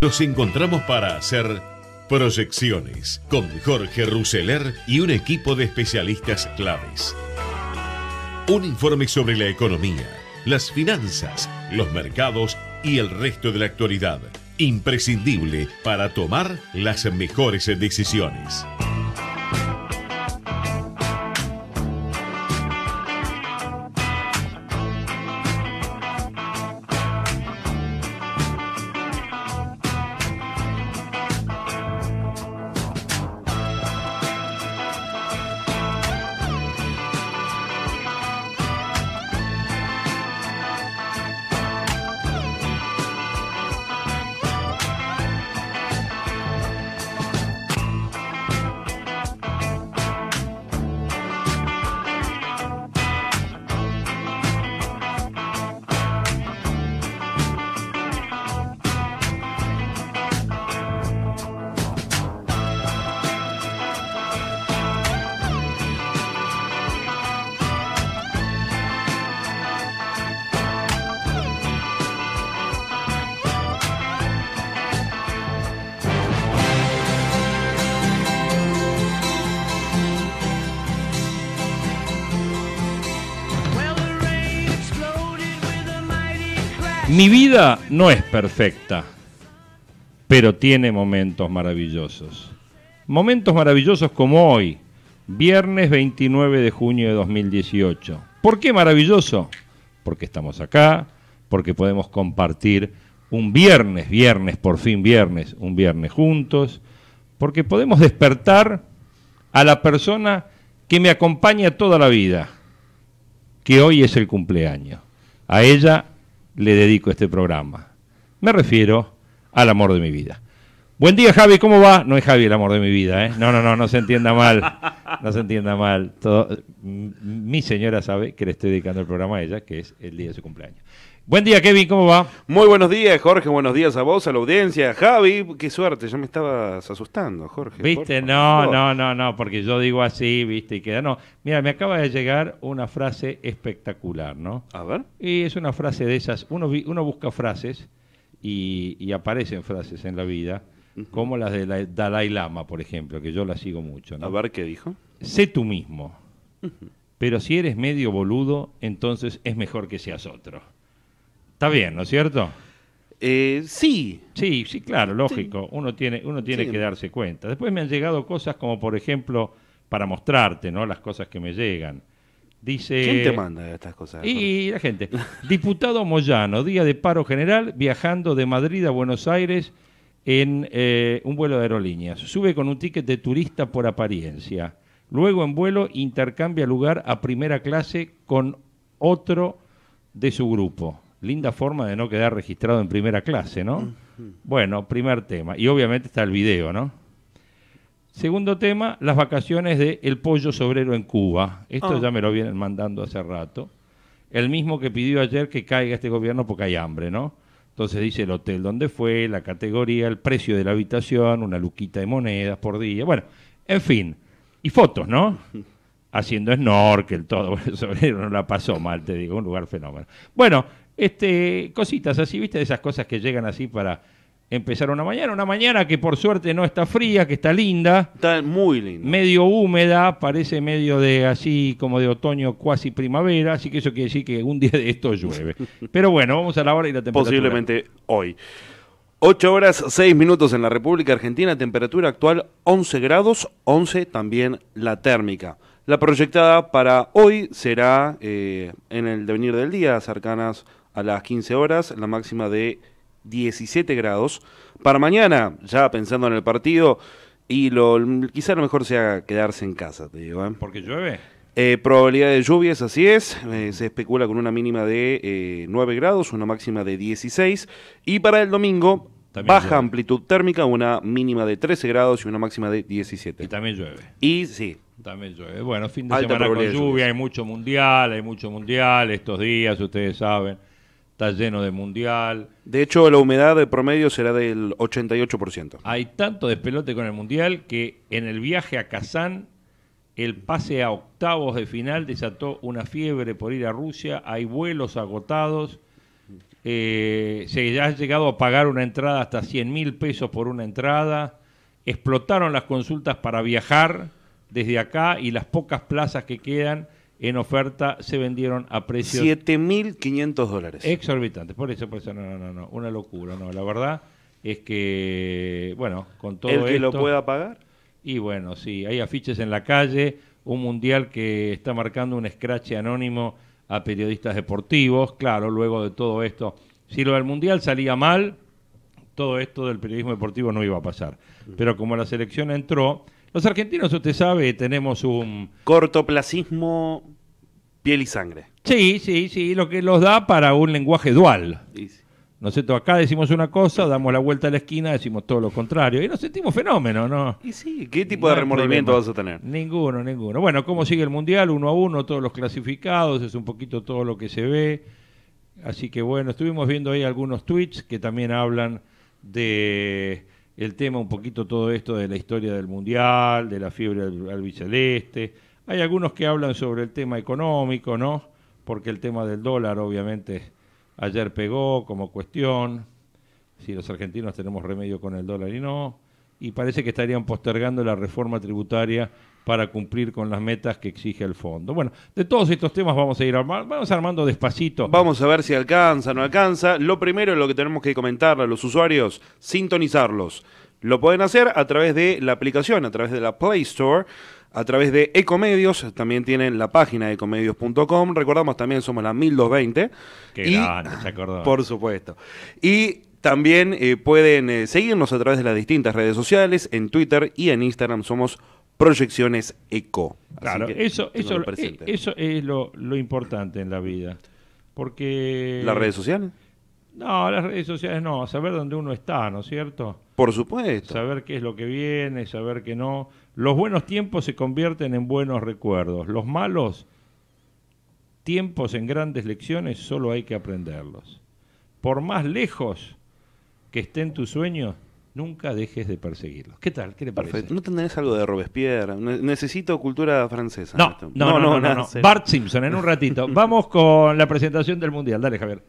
Nos encontramos para hacer proyecciones con Jorge Rousseler y un equipo de especialistas claves. Un informe sobre la economía, las finanzas, los mercados y el resto de la actualidad. Imprescindible para tomar las mejores decisiones. Mi vida no es perfecta, pero tiene momentos maravillosos. Momentos maravillosos como hoy, viernes 29 de junio de 2018. ¿Por qué maravilloso? Porque estamos acá, porque podemos compartir un viernes, por fin viernes, un viernes juntos, porque podemos despertar a la persona que me acompaña toda la vida, que hoy es el cumpleaños. A ella le dedico este programa. Me refiero al amor de mi vida. Buen día, Javi, ¿cómo va? No es Javi el amor de mi vida, ¿eh? No se entienda mal. No se entienda mal. Mi señora sabe que le estoy dedicando el programa a ella, que es el día de su cumpleaños. Buen día, Kevin, ¿cómo va? Muy buenos días, Jorge, buenos días a vos, a la audiencia. Javi, qué suerte, ya me estabas asustando, Jorge. ¿Viste? No, porque yo digo así, ¿viste? Y queda, no. Mira, me acaba de llegar una frase espectacular, ¿no? A ver. Y es una frase de esas, uno busca frases y aparecen frases en la vida, como las de Dalai Lama, por ejemplo, que yo la sigo mucho, ¿no? A ver, ¿qué dijo? Sé tú mismo, pero si eres medio boludo, entonces es mejor que seas otro. Está bien, ¿no es cierto? Sí. Sí, claro, lógico. Sí. Uno tiene sí. que darse cuenta. Después me han llegado cosas como, por ejemplo, para mostrarte, ¿no? Las cosas que me llegan. Dice... ¿Quién te manda estas cosas? Y la gente. Diputado Moyano, día de paro general, viajando de Madrid a Buenos Aires en un vuelo de aerolíneas. Sube con un ticket de turista por apariencia. Luego en vuelo intercambia lugar a primera clase con otro de su grupo. Linda forma de no quedar registrado en primera clase, ¿no? Bueno, primer tema. Y obviamente está el video, ¿no? Segundo tema, las vacaciones de El Pollo Sobrero en Cuba. Esto ya me lo vienen mandando hace rato. El mismo que pidió ayer que caiga este gobierno porque hay hambre, ¿no? Entonces dice el hotel donde fue, la categoría, el precio de la habitación, una luquita de monedas por día. Bueno, en fin. Y fotos, ¿no? Haciendo snorkel, todo. Bueno, el Sobrero no la pasó mal, te digo, un lugar fenómeno. Bueno, cositas así, ¿viste? De esas cosas que llegan así para empezar una mañana que por suerte no está fría, que está linda. Está muy linda. Medio húmeda, parece medio de así como de otoño cuasi primavera, así que eso quiere decir que un día de esto llueve. Pero bueno, vamos a la hora y la temperatura. Posiblemente hoy. 8 horas 6 minutos en la República Argentina, temperatura actual 11 grados, 11 también la térmica. La proyectada para hoy será en el devenir del día, cercanas a las 15 horas, la máxima de 17 grados. Para mañana, ya pensando en el partido, y quizá lo mejor sea quedarse en casa, te digo. ¿Porque llueve? Probabilidad de lluvias, así es. Se especula con una mínima de 9 grados, una máxima de 16. Y para el domingo, también baja llueve. Amplitud térmica, una mínima de 13 grados y una máxima de 17. Y también llueve. Y sí. También llueve. Bueno, fin de semana con lluvia, hay mucho mundial estos días, ustedes saben. Está lleno de mundial. De hecho, la humedad de promedio será del 88%. Hay tanto despelote con el mundial que en el viaje a Kazán, el pase a octavos de final desató una fiebre por ir a Rusia. Hay vuelos agotados. se ha llegado a pagar una entrada hasta 100.000 pesos por una entrada, explotaron las consultas para viajar desde acá y las pocas plazas que quedan en oferta se vendieron a precios $7.500. exorbitantes. Por eso, no, una locura, no, la verdad es que, bueno, con todo ¿El que esto, lo pueda pagar? y bueno, sí, hay afiches en la calle, un mundial que está marcando un escrache anónimo a periodistas deportivos, claro, luego de todo esto, si lo del mundial salía mal, todo esto del periodismo deportivo no iba a pasar, pero como la selección entró, los argentinos, usted sabe, tenemos un... Cortoplacismo, piel y sangre. Sí, lo que los da para un lenguaje dual. Sí. ¿No es cierto? Acá decimos una cosa, damos la vuelta a la esquina, decimos todo lo contrario. Y nos sentimos fenómeno, ¿no? Y sí, ¿qué tipo No de hay remordimiento problema. vas a tener? Ninguno. Bueno, ¿cómo sigue el Mundial? 1-1, todos los clasificados, es un poquito todo lo que se ve. Así que bueno, estuvimos viendo ahí algunos tweets que también hablan de el tema, un poquito todo esto de la historia del Mundial, de la fiebre albiceleste. Hay algunos que hablan sobre el tema económico, ¿no? Porque el tema del dólar, obviamente, ayer pegó como cuestión. Si los argentinos tenemos remedio con el dólar y no. Y parece que estarían postergando la reforma tributaria para cumplir con las metas que exige el fondo. Bueno, de todos estos temas vamos a ir vamos armando despacito. Vamos a ver si alcanza o no alcanza. Lo primero, lo que tenemos que comentarle a los usuarios, sintonizarlos. Lo pueden hacer a través de la aplicación, a través de la Play Store, a través de Ecomedios. También tienen la página ecomedios.com. Recordamos, también somos la 1220. Qué grande, se acordó. Por supuesto. Y también pueden seguirnos a través de las distintas redes sociales. En Twitter y en Instagram somos Proyecciones Eco. Así Claro, que eso es lo importante en la vida. Porque... ¿Las redes sociales? No, las redes sociales no, saber dónde uno está, ¿no es cierto? Por supuesto. Saber qué es lo que viene, saber qué no. Los buenos tiempos se convierten en buenos recuerdos. Los malos tiempos en grandes lecciones solo hay que aprenderlos. Por más lejos que estén tus sueños, nunca dejes de perseguirlos. ¿Qué tal? ¿Qué le parece? Perfecto. ¿No tendrás algo de Robespierre? Necesito cultura francesa. No. nada, cero. Bart Simpson, en un ratito. Vamos con la presentación del Mundial. Dale, Javier.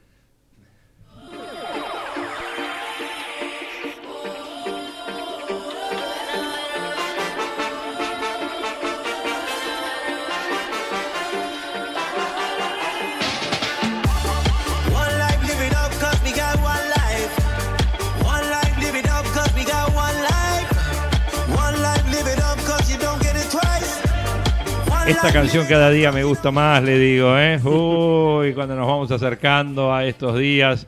Esta canción cada día me gusta más, le digo, ¿eh? Uy, cuando nos vamos acercando a estos días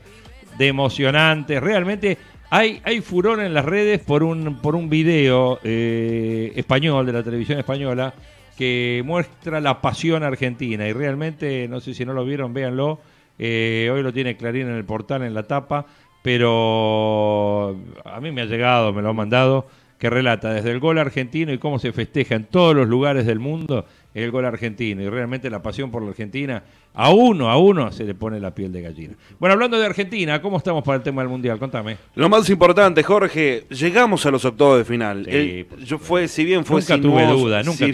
de emocionantes. Realmente hay furor en las redes por un video español, de la televisión española, que muestra la pasión argentina. Y realmente, no sé si no lo vieron, véanlo. Hoy lo tiene Clarín en el portal, en la tapa. Pero a mí me ha llegado, me lo han mandado, que relata desde el gol argentino y cómo se festeja en todos los lugares del mundo el gol argentino, y realmente la pasión por la Argentina, a uno se le pone la piel de gallina. Bueno, hablando de Argentina, ¿cómo estamos para el tema del Mundial? Contame. Lo más importante, Jorge, llegamos a los octavos de final. Sí, Si bien fue nunca tuve duda. Nunca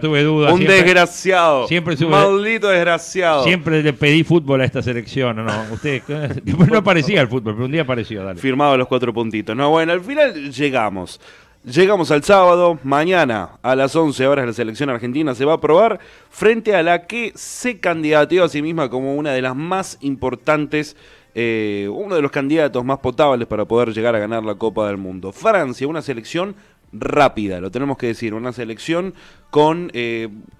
tuve duda. Un desgraciado. Siempre maldito desgraciado. Siempre le pedí fútbol a esta selección, ¿no? Usted después no aparecía el fútbol, pero un día apareció, dale. Firmado los 4 puntitos. No, bueno, al final llegamos. Llegamos al sábado, mañana a las 11 horas la selección argentina se va a probar frente a la que se candidateó a sí misma como una de las más importantes, uno de los candidatos más potables para poder llegar a ganar la Copa del Mundo. Francia, una selección rápida, lo tenemos que decir, una selección con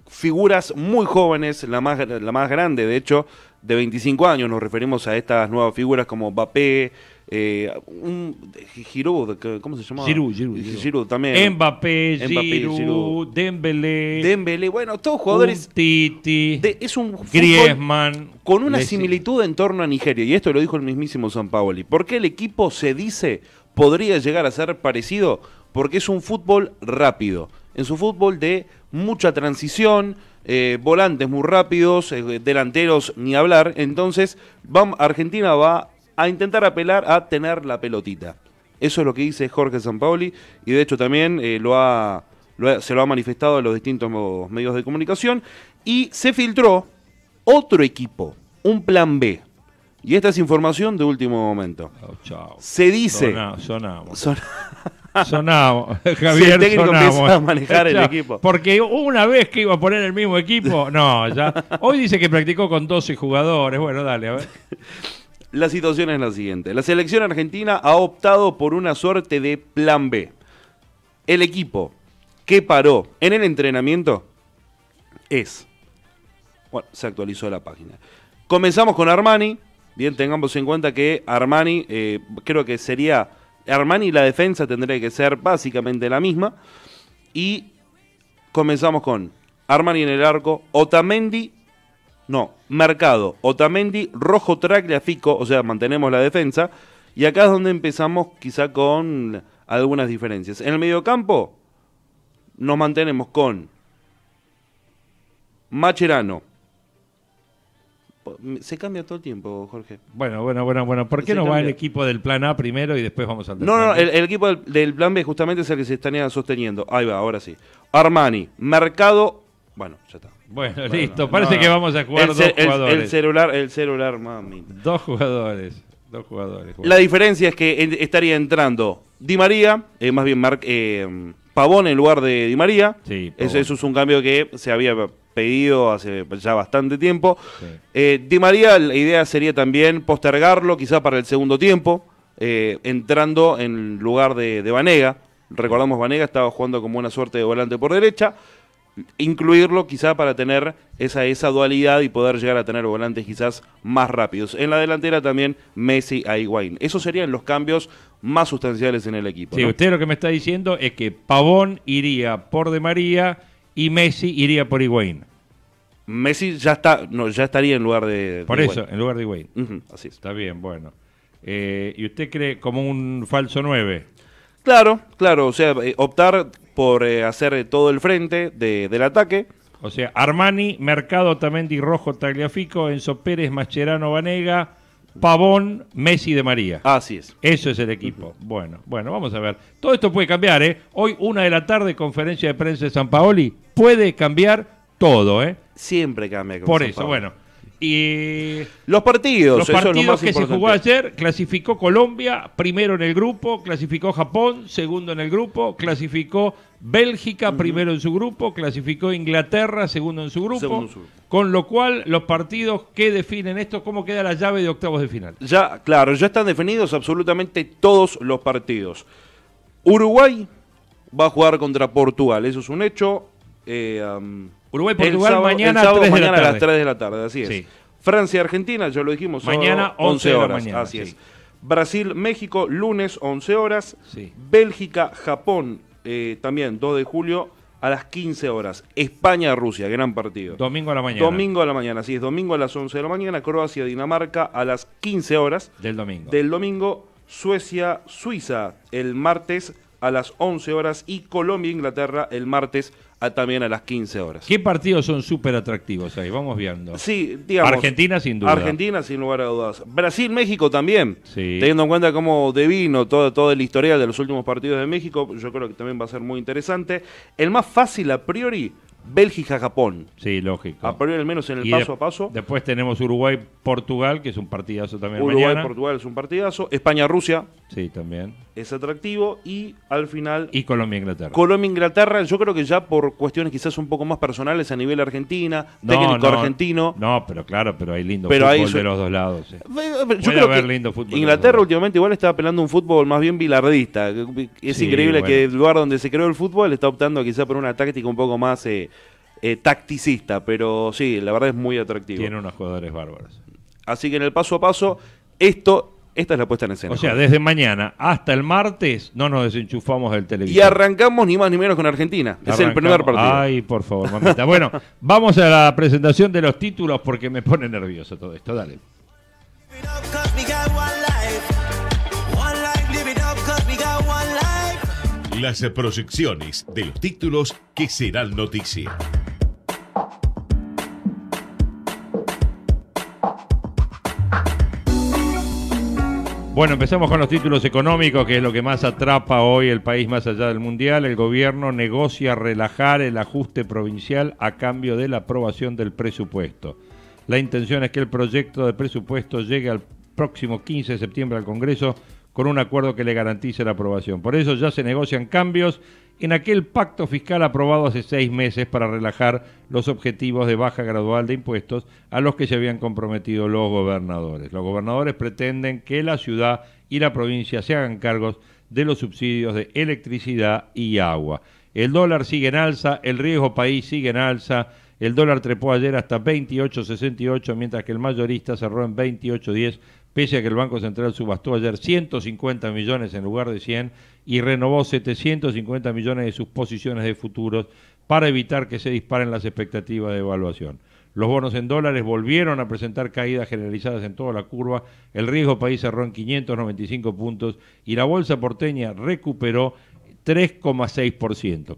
figuras muy jóvenes, la más grande de hecho, de 25 años, nos referimos a estas nuevas figuras como Mbappé, Giroud, ¿cómo se llamaba? Giroud también. Mbappé, Giroud, Dembélé, bueno, todos jugadores. Titi, es un Griezmann, con una similitud en torno a Nigeria, y esto lo dijo el mismísimo Sampaoli. ¿Por qué el equipo se dice podría llegar a ser parecido? Porque es un fútbol rápido, es un fútbol de mucha transición, volantes muy rápidos, delanteros ni hablar. Entonces Argentina va a intentar apelar a tener la pelotita. Eso es lo que dice Jorge Sampaoli, y de hecho también se lo ha manifestado a los distintos medios de comunicación, y se filtró otro equipo, un plan B. Y esta es información de último momento. Oh, chao. Se dice... Sonamos. Si Sonamos, Javier, el técnico sonamos. empieza a manejar el Ya, equipo. Porque una vez que iba a poner el mismo equipo, no, ya. Hoy dice que practicó con 12 jugadores. Bueno, dale, a ver. La situación es la siguiente. La selección argentina ha optado por una suerte de plan B. El equipo que paró en el entrenamiento es... Bueno, se actualizó la página. Comenzamos con Armani. Bien, tengamos en cuenta que Armani, creo que sería... Armani y la defensa tendría que ser básicamente la misma. Y comenzamos con Armani en el arco, Mercado, Otamendi, Rojo, Tagliafico, o sea, mantenemos la defensa. Y acá es donde empezamos quizá con algunas diferencias. En el mediocampo nos mantenemos con Mascherano. Se cambia todo el tiempo, Jorge. Bueno. ¿Por qué Se no va cambia. el equipo del plan A primero y después vamos al del No, plan B? el equipo del plan B justamente es el que se estaría sosteniendo. Ahí va, ahora sí. Armani, Mercado. Bueno, ya está. Bueno, listo. Parece que vamos a jugar dos jugadores. El celular, mami. Dos jugadores. Bueno. La diferencia es que estaría entrando Di María, más bien Pavón en lugar de Di María. Sí, Pavón. Eso es un cambio que se había pedido hace ya bastante tiempo. Sí. Di María, la idea sería también postergarlo quizá para el segundo tiempo, entrando en lugar de Vanega. Recordamos, Vanega estaba jugando como una suerte de volante por derecha. Incluirlo quizá para tener esa dualidad y poder llegar a tener volantes quizás más rápidos. En la delantera también Messi a Higuaín. Esos serían los cambios más sustanciales en el equipo, Sí, ¿no? usted lo que me está diciendo es que Pavón iría por Di María y Messi iría por Higuaín. Messi ya estaría en lugar de Por de eso, Higuaín. en lugar de Higuaín. Ujú, así es. Está bien, bueno. ¿Y usted cree como un falso 9? Claro, o sea, optar por hacer todo el frente del ataque. O sea, Armani, Mercado, Tamendi, Rojo, Tagliafico, Enzo Pérez, Mascherano, Vanega, Pavón, Messi, de María. Así es. Eso es el equipo. Bueno, vamos a ver. Todo esto puede cambiar, ¿eh? Hoy, 1:00 p.m, conferencia de prensa de San Paoli. Puede cambiar todo, ¿eh? Siempre cambia. con Por San eso, Pablo. bueno. Y Los partidos, los eso es lo partidos más que se importante. jugó ayer, clasificó Colombia, primero en el grupo, clasificó Japón, segundo en el grupo, clasificó Bélgica, primero en su grupo, clasificó Inglaterra, segundo en su grupo, Segundo en su grupo. con lo cual los partidos que definen esto, ¿cómo queda la llave de octavos de final? Ya están definidos absolutamente todos los partidos. Uruguay va a jugar contra Portugal, eso es un hecho. Uruguay-Portugal mañana, el sábado, 3 de la mañana a las tarde. 3 de la tarde, así es. Sí. Francia-Argentina, ya lo dijimos, Mañana, sábado, 11 de la horas, mañana, así sí. es. Brasil-México, lunes, 11 horas. Sí. Bélgica-Japón, también 2 de julio, a las 15 horas. España-Rusia, gran partido. Domingo a la mañana. Domingo a la mañana, así es, domingo a las 11 de la mañana. Croacia-Dinamarca a las 15 horas. Del domingo. Del domingo, Suecia-Suiza el martes a las 11 horas y Colombia-Inglaterra el martes también a las 15 horas. ¿Qué partidos son súper atractivos ahí? Vamos viendo. Sí, digamos. Argentina, sin duda. Argentina, sin lugar a dudas. Brasil-México también. Sí. Teniendo en cuenta cómo devino todo el historial de los últimos partidos de México, yo creo que también va a ser muy interesante. El más fácil a priori, Bélgica-Japón. Sí, lógico. A priori, al menos en el Y paso a paso. Después tenemos Uruguay-Portugal, que es un partidazo también Uruguay, mañana. Portugal es un partidazo. España-Rusia Sí, también. es atractivo. Y al final, Y Colombia-Inglaterra. Colombia-Inglaterra, yo creo que ya por cuestiones quizás un poco más personales a nivel Argentina, técnico argentino. No, pero claro, pero hay lindo Pero fútbol ahí de los dos lados. Yo Puede creo haber que lindo fútbol de Inglaterra los dos. últimamente igual está apelando a un fútbol más bien bilardista. Es Sí, increíble bueno. que el lugar donde se creó el fútbol está optando quizá por una táctica un poco más tacticista, pero sí, la verdad es muy atractivo. Tiene unos jugadores bárbaros. Así que en el paso a paso, esta es la puesta en escena. O sea, desde mañana hasta el martes no nos desenchufamos del televisor. Y arrancamos ni más ni menos con Argentina. Es el primer Arrancamos. partido. Ay, por favor, mamita. Bueno, vamos a la presentación de los títulos porque me pone nervioso todo esto. Dale. Las proyecciones de los títulos que serán noticia. Bueno, empezamos con los títulos económicos, que es lo que más atrapa hoy el país más allá del Mundial. El gobierno negocia relajar el ajuste provincial a cambio de la aprobación del presupuesto. La intención es que el proyecto de presupuesto llegue al próximo 15 de septiembre al Congreso con un acuerdo que le garantice la aprobación. Por eso ya se negocian cambios en aquel pacto fiscal aprobado hace 6 meses para relajar los objetivos de baja gradual de impuestos a los que se habían comprometido los gobernadores. Los gobernadores pretenden que la ciudad y la provincia se hagan cargos de los subsidios de electricidad y agua. El dólar sigue en alza, el riesgo país sigue en alza, el dólar trepó ayer hasta 28.68, mientras que el mayorista cerró en 28.10, pese a que el Banco Central subastó ayer 150 millones en lugar de 100 y renovó 750 millones de sus posiciones de futuros para evitar que se disparen las expectativas de evaluación. Los bonos en dólares volvieron a presentar caídas generalizadas en toda la curva, el riesgo país cerró en 595 puntos y la bolsa porteña recuperó 3,6%.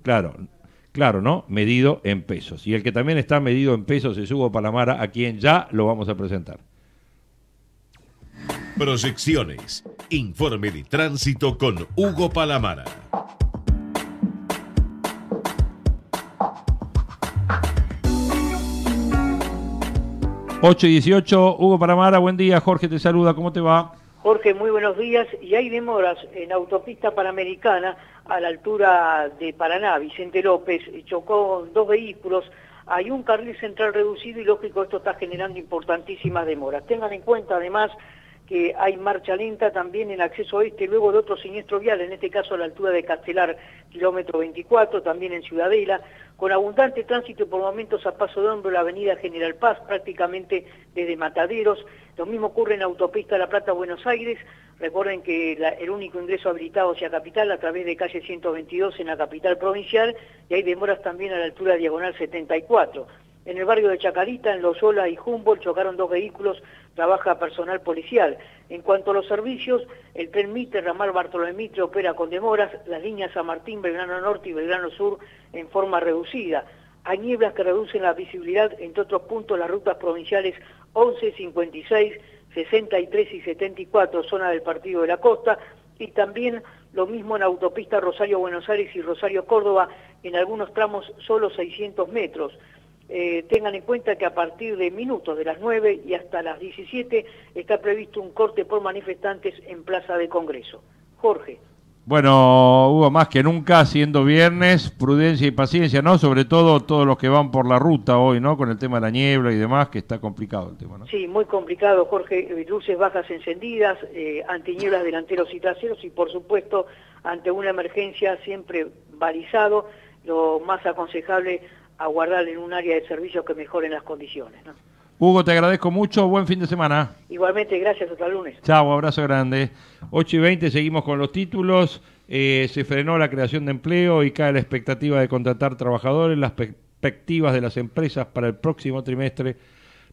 Claro, ¿no? Medido en pesos. Y el que también está medido en pesos es Hugo Palamara, a quien ya lo vamos a presentar. Proyecciones. Informe de tránsito con Hugo Palamara. Ocho y 18, Hugo Palamara, buen día. Jorge te saluda, ¿cómo te va? Jorge, muy buenos días. Y hay demoras en autopista Panamericana a la altura de Paraná. Vicente López chocó 2 vehículos. Hay un carril central reducido y lógico esto está generando importantísimas demoras. Tengan en cuenta además que hay marcha lenta también en acceso oeste, luego de otro siniestro vial, en este caso a la altura de Castelar, kilómetro 24, también en Ciudadela, con abundante tránsito por momentos a paso de hombro la avenida General Paz, prácticamente desde Mataderos. Lo mismo ocurre en autopista La Plata-Buenos Aires. Recuerden que el único ingreso habilitado hacia Capital a través de calle 122 en la capital provincial, y hay demoras también a la altura de Diagonal 74. En el barrio de Chacarita, en Loyola y Humboldt, chocaron 2 vehículos, trabaja personal policial. En cuanto a los servicios, el tren Mitre, ramal Bartolomé Mitre opera con demoras, las líneas San Martín, Belgrano Norte y Belgrano Sur en forma reducida. Hay nieblas que reducen la visibilidad, entre otros puntos las rutas provinciales 11, 56, 63 y 74, zona del Partido de la Costa, y también lo mismo en autopista Rosario-Buenos Aires y Rosario-Córdoba, en algunos tramos solo 600 metros. Tengan en cuenta que a partir de minutos de las 9 y hasta las 17 está previsto un corte por manifestantes en Plaza de Congreso. Jorge. Bueno, Hugo, más que nunca, siendo viernes, prudencia y paciencia, ¿no? Sobre todo todos los que van por la ruta hoy, ¿no? Con el tema de la niebla y demás, que está complicado el tema, ¿no? Sí, muy complicado, Jorge. Luces bajas encendidas, antinieblas delanteros y traseros y, por supuesto, ante una emergencia siempre balizado, lo más aconsejable aguardar en un área de servicio que mejoren las condiciones, ¿no? Hugo, te agradezco mucho, buen fin de semana. Igualmente, gracias, hasta el lunes. Chao, abrazo grande. 8:20, seguimos con los títulos. Se frenó la creación de empleo y cae la expectativa de contratar trabajadores. Las perspectivas de las empresas para el próximo trimestre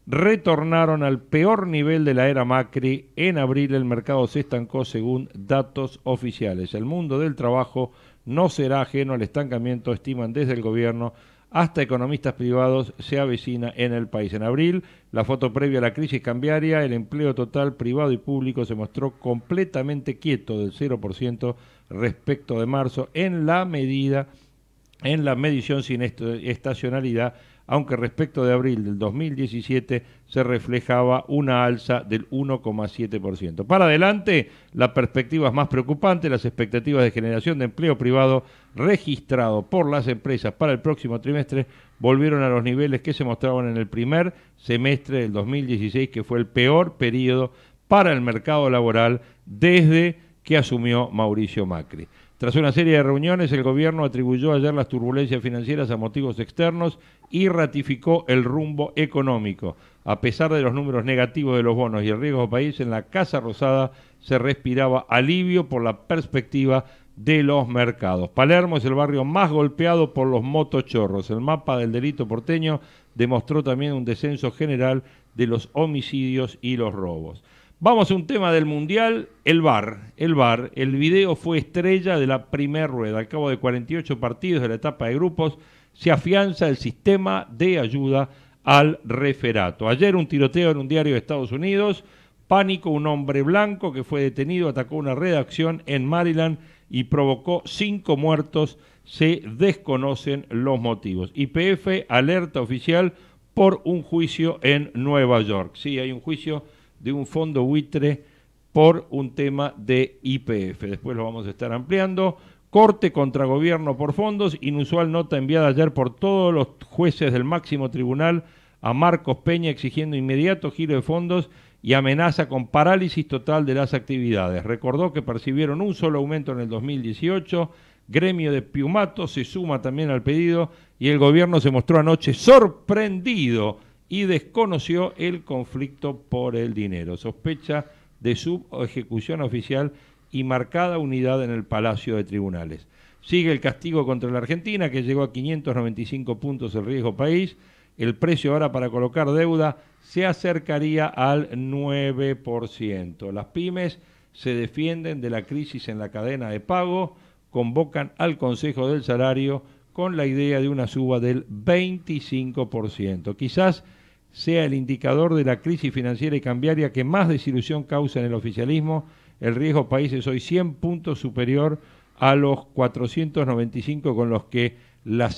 retornaron al peor nivel de la era Macri. En abril el mercado se estancó según datos oficiales. El mundo del trabajo no será ajeno al estancamiento, estiman desde el gobierno. Hasta economistas privados se avecina en el país. En abril, la foto previa a la crisis cambiaria, el empleo total privado y público se mostró completamente quieto del 0% respecto de marzo en la medición sin estacionalidad, aunque respecto de abril del 2017 se reflejaba una alza del 1,7%. Para adelante, la perspectiva es más preocupante. Las expectativas de generación de empleo privado registrado por las empresas para el próximo trimestre volvieron a los niveles que se mostraban en el primer semestre del 2016, que fue el peor periodo para el mercado laboral desde que asumió Mauricio Macri. Tras una serie de reuniones, el gobierno atribuyó ayer las turbulencias financieras a motivos externos y ratificó el rumbo económico. A pesar de los números negativos de los bonos y el riesgo país, en la Casa Rosada se respiraba alivio por la perspectiva de los mercados. Palermo es el barrio más golpeado por los motochorros. El mapa del delito porteño demostró también un descenso general de los homicidios y los robos. Vamos a un tema del Mundial, el VAR. El video fue estrella de la primera rueda. Al cabo de 48 partidos de la etapa de grupos, se afianza el sistema de ayuda al referato. Ayer un tiroteo en un diario de Estados Unidos, pánico, un hombre blanco que fue detenido, atacó una redacción en Maryland y provocó 5 muertos, se desconocen los motivos. YPF alerta oficial por un juicio en Nueva York. Sí, hay un juicio de un fondo buitre por un tema de YPF. Después lo vamos a estar ampliando. Corte contra gobierno por fondos. Inusual nota enviada ayer por todos los jueces del máximo tribunal a Marcos Peña exigiendo inmediato giro de fondos y amenaza con parálisis total de las actividades. Recordó que percibieron un solo aumento en el 2018. Gremio de Piumato se suma también al pedido y el gobierno se mostró anoche sorprendido y desconoció el conflicto por el dinero. Sospecha de subejecución oficial y marcada unidad en el Palacio de Tribunales. Sigue el castigo contra la Argentina, que llegó a 595 puntos el riesgo país. El precio ahora para colocar deuda se acercaría al 9%. Las pymes se defienden de la crisis en la cadena de pago, convocan al Consejo del Salario con la idea de una suba del 25%. Quizás sea el indicador de la crisis financiera y cambiaria que más desilusión causa en el oficialismo. El riesgo país es hoy 100 puntos superior a los 495 con los que la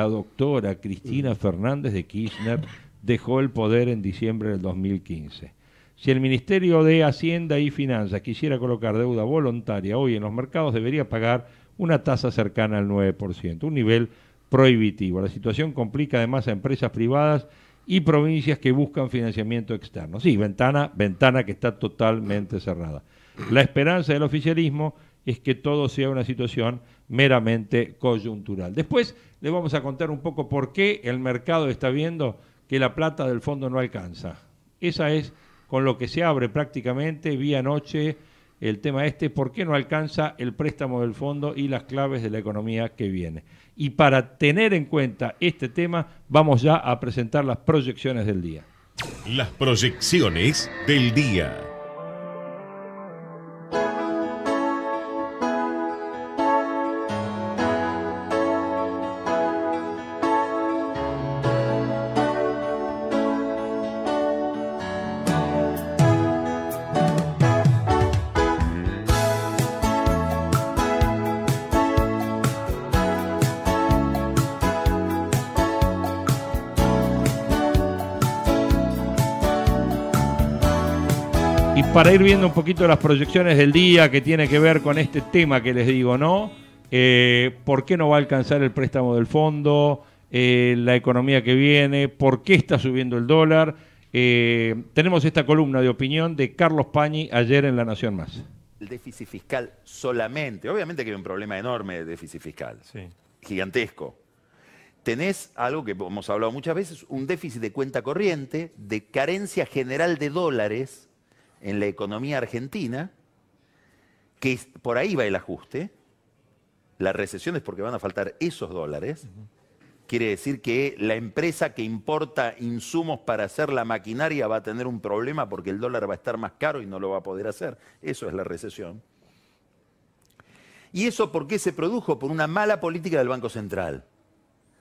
doctora Cristina Fernández de Kirchner dejó el poder en diciembre del 2015. Si el Ministerio de Hacienda y Finanzas quisiera colocar deuda voluntaria hoy en los mercados, debería pagar una tasa cercana al 9%, un nivel prohibitivo. La situación complica además a empresas privadas y provincias que buscan financiamiento externo. Sí, ventana que está totalmente cerrada. La esperanza del oficialismo es que todo sea una situación meramente coyuntural. Después le vamos a contar un poco por qué el mercado está viendo que la plata del fondo no alcanza. Esa es con lo que se abre prácticamente vía noche el tema por qué no alcanza el préstamo del fondo y las claves de la economía que viene. Y para tener en cuenta este tema, vamos ya a presentar las proyecciones del día. Las proyecciones del día. Y para ir viendo un poquito las proyecciones del día que tiene que ver con este tema que les digo, ¿no? ¿Por qué no va a alcanzar el préstamo del fondo? La economía que viene, ¿por qué está subiendo el dólar? Tenemos esta columna de opinión de Carlos Pañi ayer en La Nación Más. El déficit fiscal solamente, obviamente que hay un problema enorme de déficit fiscal, sí, gigantesco. Tenés algo que hemos hablado muchas veces, un déficit de cuenta corriente, de carencia general de dólares en la economía argentina, que por ahí va el ajuste. La recesión es porque van a faltar esos dólares. Quiere decir que la empresa que importa insumos para hacer la maquinaria va a tener un problema porque el dólar va a estar más caro y no lo va a poder hacer. Eso es la recesión. ¿Y eso por qué se produjo? Por una mala política del Banco Central.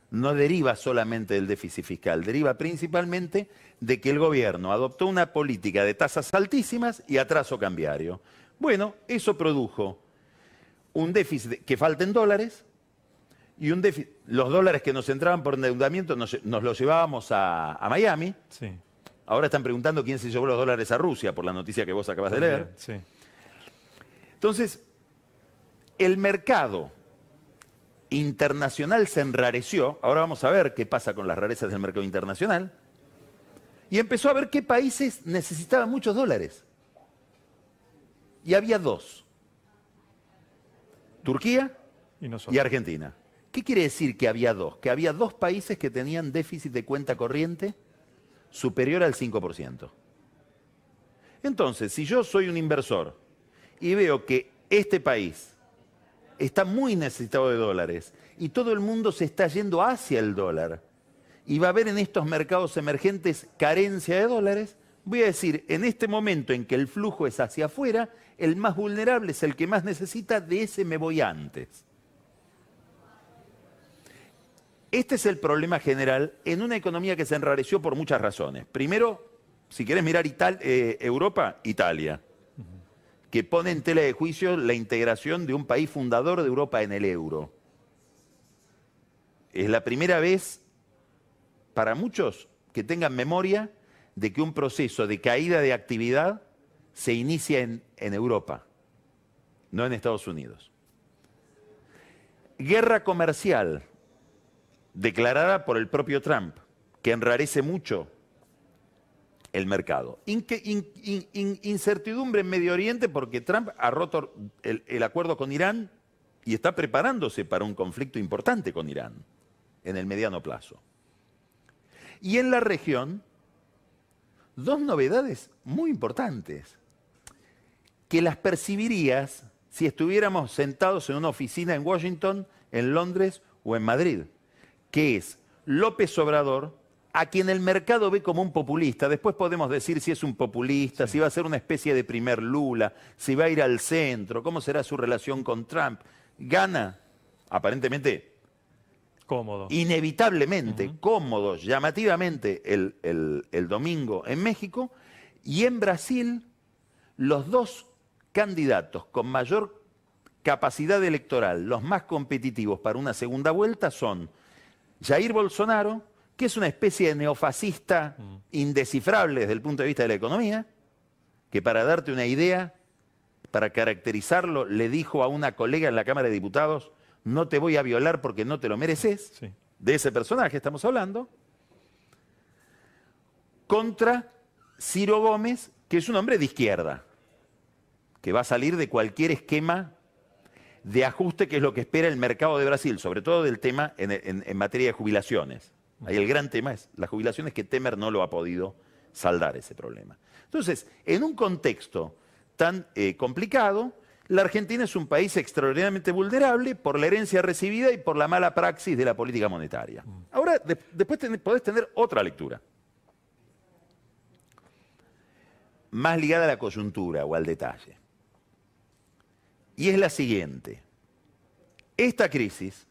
No deriva solamente del déficit fiscal, deriva principalmente de que el gobierno adoptó una política de tasas altísimas y atraso cambiario. Bueno, eso produjo un déficit que falten dólares y un déficit. Los dólares que nos entraban por endeudamiento nos los llevábamos a Miami. Sí. Ahora están preguntando quién se llevó los dólares a Rusia por la noticia que vos acabas de leer. Sí. Entonces, el mercado internacional se enrareció. Ahora vamos a ver qué pasa con las rarezas del mercado internacional. Y empezó a ver qué países necesitaban muchos dólares. Y había dos. Turquía y Argentina. ¿Qué quiere decir que había dos? Que había dos países que tenían déficit de cuenta corriente superior al 5%. Entonces, si yo soy un inversor y veo que este país está muy necesitado de dólares y todo el mundo se está yendo hacia el dólar y va a haber en estos mercados emergentes carencia de dólares, voy a decir, en este momento en que el flujo es hacia afuera, el más vulnerable es el que más necesita, de ese me voy antes. Este es el problema general en una economía que se enrareció por muchas razones. Primero, si querés mirar Europa, Italia, que pone en tela de juicio la integración de un país fundador de Europa en el euro. Es la primera vez, para muchos, que tengan memoria de que un proceso de caída de actividad se inicia en Europa, no en Estados Unidos. Guerra comercial declarada por el propio Trump, que enrarece mucho el mercado. Incertidumbre en Medio Oriente porque Trump ha roto el acuerdo con Irán y está preparándose para un conflicto importante con Irán en el mediano plazo. Y en la región, dos novedades muy importantes, que las percibirías si estuviéramos sentados en una oficina en Washington, en Londres o en Madrid, que es López Obrador, a quien el mercado ve como un populista. Después podemos decir si es un populista, si va a ser una especie de primer Lula, si va a ir al centro, cómo será su relación con Trump. Gana, aparentemente, cómodo, inevitablemente, cómodo, llamativamente el domingo en México, y en Brasil los dos candidatos con mayor capacidad electoral, los más competitivos para una segunda vuelta son Jair Bolsonaro, que es una especie de neofascista indescifrable desde el punto de vista de la economía, que para darte una idea, para caracterizarlo, le dijo a una colega en la Cámara de Diputados: no te voy a violar porque no te lo mereces. sí. De ese personaje estamos hablando. Contra Ciro Gómez, que es un hombre de izquierda, que va a salir de cualquier esquema de ajuste, que es lo que espera el mercado de Brasil, sobre todo del tema en materia de jubilaciones. Ahí el gran tema es las jubilaciones, que Temer no lo ha podido saldar ese problema. Entonces, en un contexto tan complicado, la Argentina es un país extraordinariamente vulnerable por la herencia recibida y por la mala praxis de la política monetaria. Ahora, después podés tener otra lectura, más ligada a la coyuntura o al detalle. Y es la siguiente: esta crisis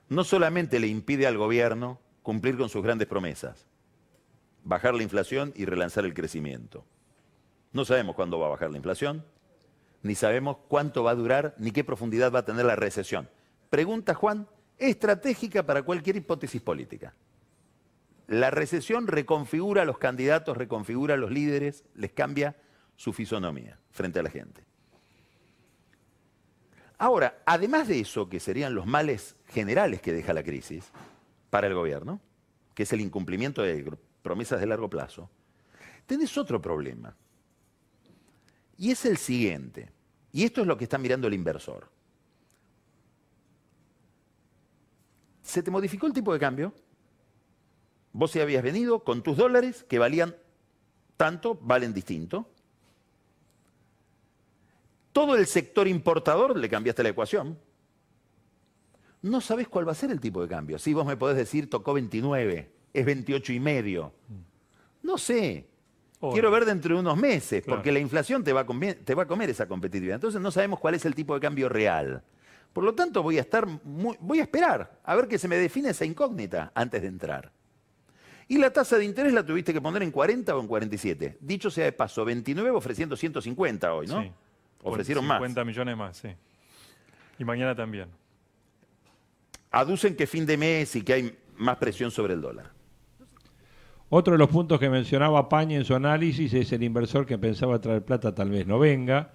no solamente le impide al gobierno cumplir con sus grandes promesas, bajar la inflación y relanzar el crecimiento. No sabemos cuándo va a bajar la inflación, ni sabemos cuánto va a durar, ni qué profundidad va a tener la recesión. Pregunta, Juan, estratégica para cualquier hipótesis política. La recesión reconfigura a los candidatos, reconfigura a los líderes, les cambia su fisonomía frente a la gente. Ahora, además de eso, que serían los males generales que deja la crisis para el gobierno, que es el incumplimiento de promesas de largo plazo, tenés otro problema. Y es el siguiente, y esto es lo que está mirando el inversor. Se te modificó el tipo de cambio, vos ya habías venido con tus dólares que valían tanto, valen distinto. Todo el sector importador le cambiaste la ecuación. No sabés cuál va a ser el tipo de cambio. Si vos me podés decir, tocó 29, es 28,5. No sé. Quiero ver dentro de unos meses, claro, porque la inflación te va a comer esa competitividad. Entonces no sabemos cuál es el tipo de cambio real. Por lo tanto, voy a esperar a ver que se me define esa incógnita antes de entrar. Y la tasa de interés la tuviste que poner en 40 o en 47. Dicho sea de paso, 29 ofreciendo 150 hoy, ¿no? Sí. Ofrecieron más. 50 millones más, sí. Y mañana también. Aducen que fin de mes y que hay más presión sobre el dólar. Otro de los puntos que mencionaba Pañi en su análisis es el inversor que pensaba traer plata tal vez no venga.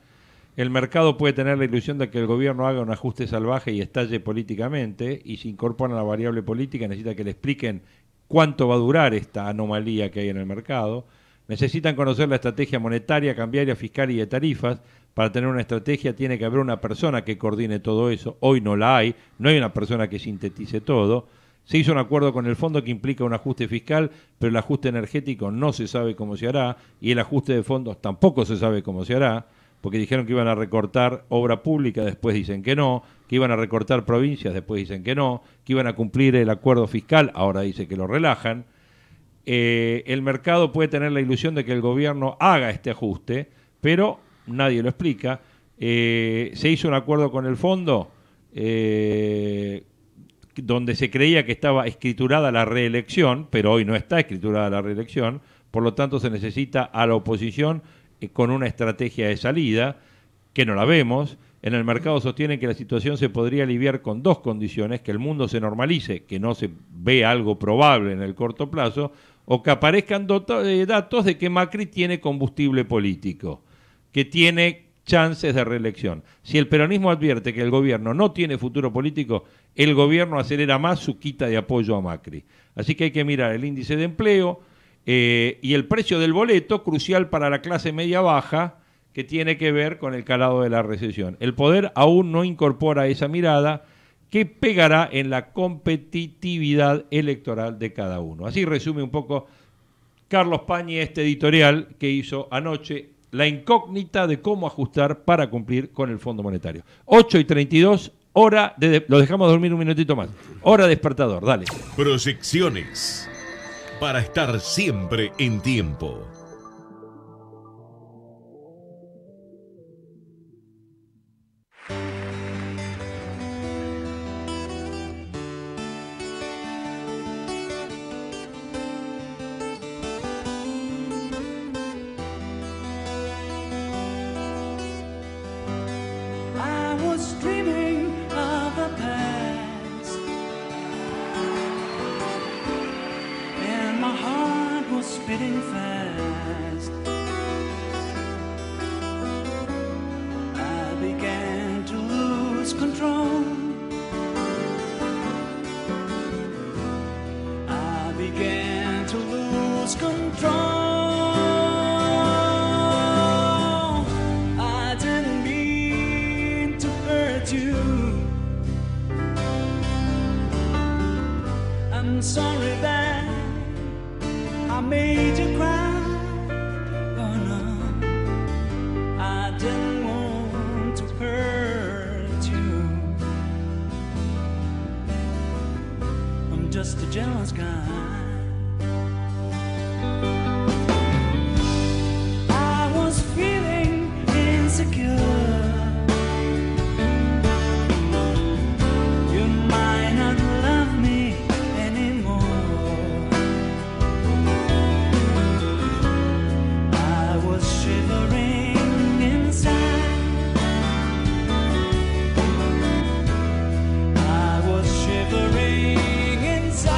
El mercado puede tener la ilusión de que el gobierno haga un ajuste salvaje y estalle políticamente, y si incorporan la variable política necesita que le expliquen cuánto va a durar esta anomalía que hay en el mercado. Necesitan conocer la estrategia monetaria, cambiaria, fiscal y de tarifas. Para tener una estrategia tiene que haber una persona que coordine todo eso. Hoy no la hay, no hay una persona que sintetice todo. Se hizo un acuerdo con el fondo que implica un ajuste fiscal, pero el ajuste energético no se sabe cómo se hará, y el ajuste de fondos tampoco se sabe cómo se hará, porque dijeron que iban a recortar obra pública, después dicen que no, que iban a recortar provincias, después dicen que no, que iban a cumplir el acuerdo fiscal, ahora dice que lo relajan. El mercado puede tener la ilusión de que el gobierno haga este ajuste, pero nadie lo explica. Se hizo un acuerdo con el fondo donde se creía que estaba escriturada la reelección, pero hoy no está escriturada la reelección, por lo tanto se necesita a la oposición con una estrategia de salida, que no la vemos, en el mercado sostienen que la situación se podría aliviar con dos condiciones: que el mundo se normalice, que no se ve algo probable en el corto plazo, o que aparezcan datos de que Macri tiene combustible político, que tiene chances de reelección. Si el peronismo advierte que el gobierno no tiene futuro político, el gobierno acelera más su quita de apoyo a Macri. Así que hay que mirar el índice de empleo y el precio del boleto, crucial para la clase media-baja, que tiene que ver con el calado de la recesión. El Poder aún no incorpora esa mirada que pegará en la competitividad electoral de cada uno. Así resume un poco Carlos Pañi este editorial que hizo anoche, la incógnita de cómo ajustar para cumplir con el Fondo Monetario. 8:32, hora de... Lo dejamos dormir un minutito más. Hora despertador, dale. Proyecciones. Para estar siempre en tiempo. Spitting fast, I began to lose control. I began to lose control. I didn't mean to hurt you. I'm sorry that I made you cry. Oh no, I didn't want to hurt you. I'm just a jealous guy. I was feeling insecure. You might not love me anymore. Shivering inside, I was shivering inside.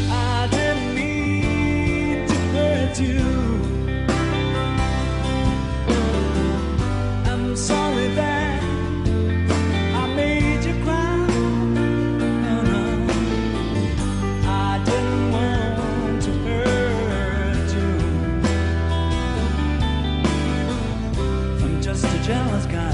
I didn't mean to hurt you. I'm sorry that I made you cry. Oh no, I didn't want to hurt you. I'm just a jealous guy.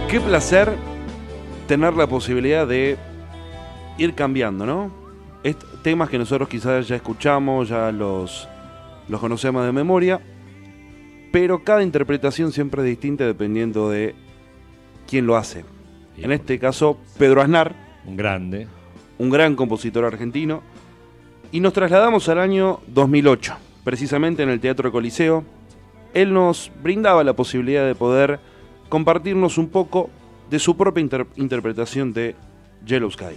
Qué placer tener la posibilidad de ir cambiando, ¿no? Temas que nosotros quizás ya escuchamos, ya los conocemos de memoria, pero cada interpretación siempre es distinta dependiendo de quién lo hace. En este caso, Pedro Aznar, un grande, un gran compositor argentino, y nos trasladamos al año 2008, precisamente en el Teatro Coliseo. Él nos brindaba la posibilidad de poder compartirnos un poco de su propia interpretación de Yellow Sky.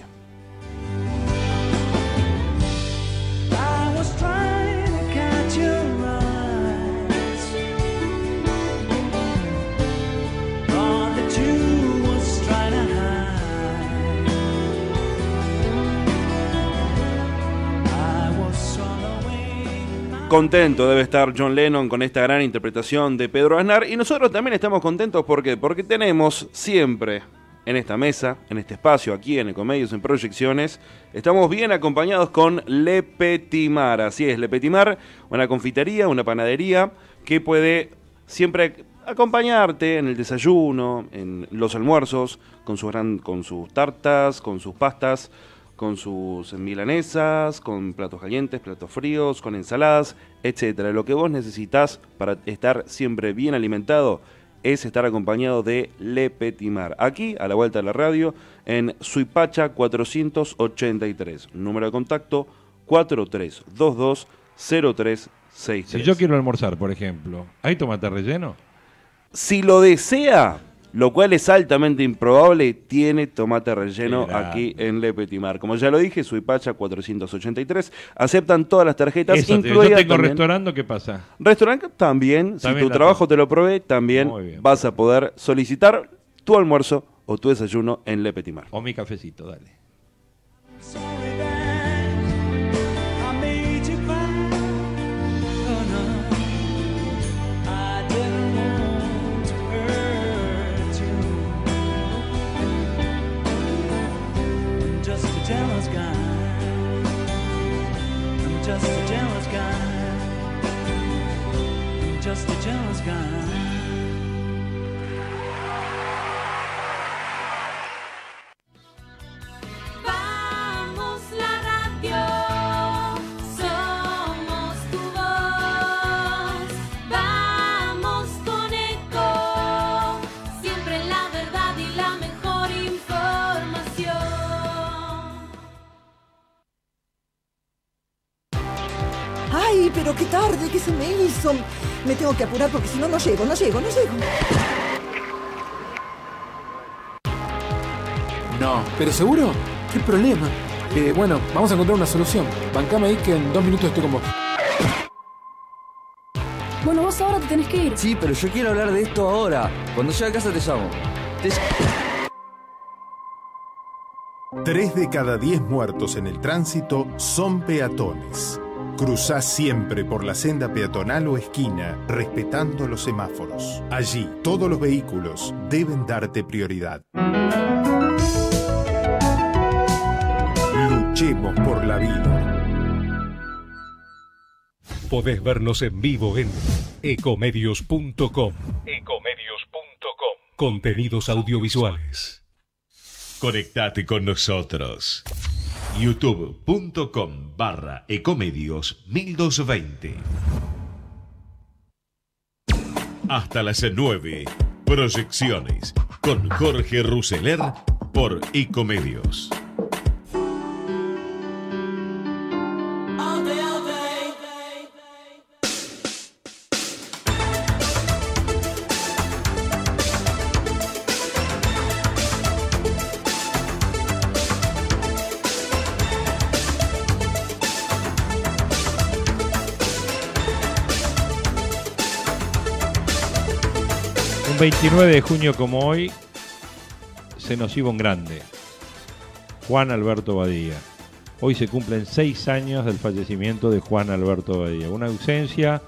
Contento debe estar John Lennon con esta gran interpretación de Pedro Aznar, y nosotros también estamos contentos. ¿Por qué? Porque tenemos siempre en esta mesa, en este espacio, aquí en Ecomedios, en Proyecciones, estamos bien acompañados con Le Petit Mar. Así es, Le Petit Mar, una confitería, una panadería que puede siempre acompañarte en el desayuno, en los almuerzos, con sus tartas, con sus pastas, con sus milanesas, con platos calientes, platos fríos, con ensaladas, etcétera. Lo que vos necesitas para estar siempre bien alimentado es estar acompañado de Le Petit Mar. Aquí, a la vuelta de la radio, en Suipacha 483. Número de contacto 4322-0363. Si yo quiero almorzar, por ejemplo, ¿hay tomate relleno? Si lo desea, lo cual es altamente improbable, tiene tomate relleno aquí en Le Petit Mar. Como ya lo dije, Suipacha 483. Aceptan todas las tarjetas, Eso, incluidas yo tengo también restaurante, ¿qué pasa? restaurante también. Si También tu la trabajo tengo. te lo provee, también Muy bien. vas a poder solicitar tu almuerzo o tu desayuno en Le Petit Mar. O mi cafecito, dale. Sorry that I made you cry. Oh no, I didn't want to hurt you. I'm just a jealous guy. I'm just a jealous guy. I'm just a jealous guy. Vamos la radio, somos tu voz. Vamos con Eco, siempre la verdad y la mejor información. Ay, pero qué tarde que se me hizo. Me tengo que apurar porque si no, no llego. No. ¿Pero seguro? ¿Qué problema? Bueno, vamos a encontrar una solución. Bancame ahí que en 2 minutos estoy con vos. Bueno, vos ahora te tenés que ir. Sí, pero yo quiero hablar de esto ahora. Cuando llegue a casa te llamo. 3 de cada 10 muertos en el tránsito son peatones. Cruzá siempre por la senda peatonal o esquina, respetando los semáforos. Allí, todos los vehículos deben darte prioridad. Luchemos por la vida. Podés vernos en vivo en ecomedios.com. Contenidos audiovisuales. Conectate con nosotros. youtube.com/ecomedios 1220. Hasta las 9. Proyecciones con Jorge Ruseler por Ecomedios. Un 29 de junio como hoy se nos iba un grande, Juan Alberto Badía. Hoy se cumplen 6 años del fallecimiento de Juan Alberto Badía. Una ausencia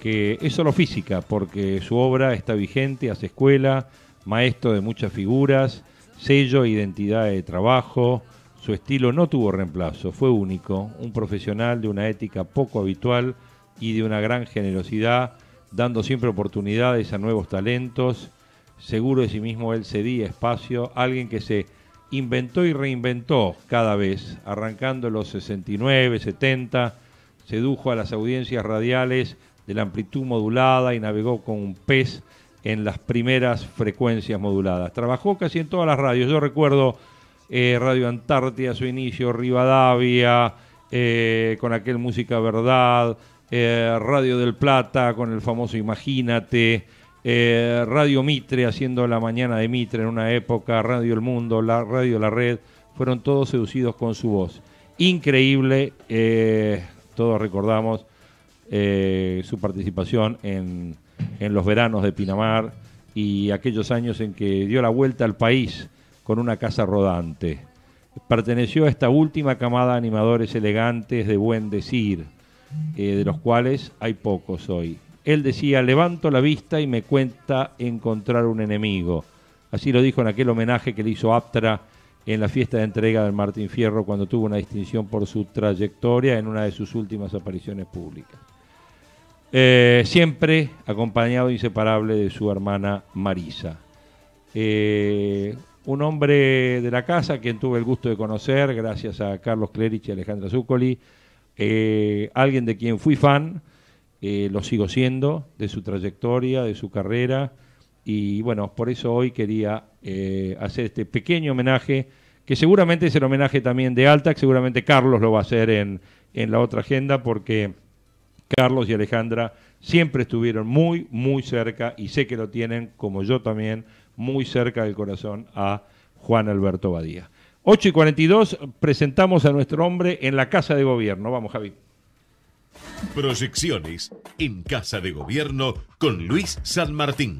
que es solo física, porque su obra está vigente, hace escuela, maestro de muchas figuras, sello e identidad de trabajo. Su estilo no tuvo reemplazo, fue único, un profesional de una ética poco habitual y de una gran generosidad, dando siempre oportunidades a nuevos talentos. Seguro de sí mismo, él cedía espacio, alguien que se inventó y reinventó cada vez, arrancando en los 69, 70, sedujo a las audiencias radiales de la amplitud modulada y navegó con un pez en las primeras frecuencias moduladas. Trabajó casi en todas las radios. Yo recuerdo Radio Antártida a su inicio, Rivadavia, con aquel Música Verdad, Radio del Plata con el famoso Imagínate, Radio Mitre haciendo la mañana de Mitre en una época, Radio El Mundo, la Radio La Red, fueron todos seducidos con su voz. Increíble, todos recordamos su participación en los veranos de Pinamar y aquellos años en que dio la vuelta al país con una casa rodante. Perteneció a esta última camada de animadores elegantes de buen decir, de los cuales hay pocos hoy. Él decía: levanto la vista y me cuenta encontrar un enemigo. Así lo dijo en aquel homenaje que le hizo Aptra en la fiesta de entrega del Martín Fierro, cuando tuvo una distinción por su trayectoria en una de sus últimas apariciones públicas. Siempre acompañado inseparable de su hermana Marisa. Un hombre de la casa, quien tuve el gusto de conocer gracias a Carlos Clerich y Alejandra Zuccoli, alguien de quien fui fan, lo sigo siendo, de su trayectoria, de su carrera, y bueno, por eso hoy quería hacer este pequeño homenaje, que seguramente es el homenaje también de Altac, seguramente Carlos lo va a hacer en la otra agenda, porque Carlos y Alejandra siempre estuvieron muy, muy cerca, y sé que lo tienen, como yo también, muy cerca del corazón a Juan Alberto Badía. 8:42, presentamos a nuestro hombre en la Casa de Gobierno. Vamos, Javi. Proyecciones en Casa de Gobierno con Luis San Martín.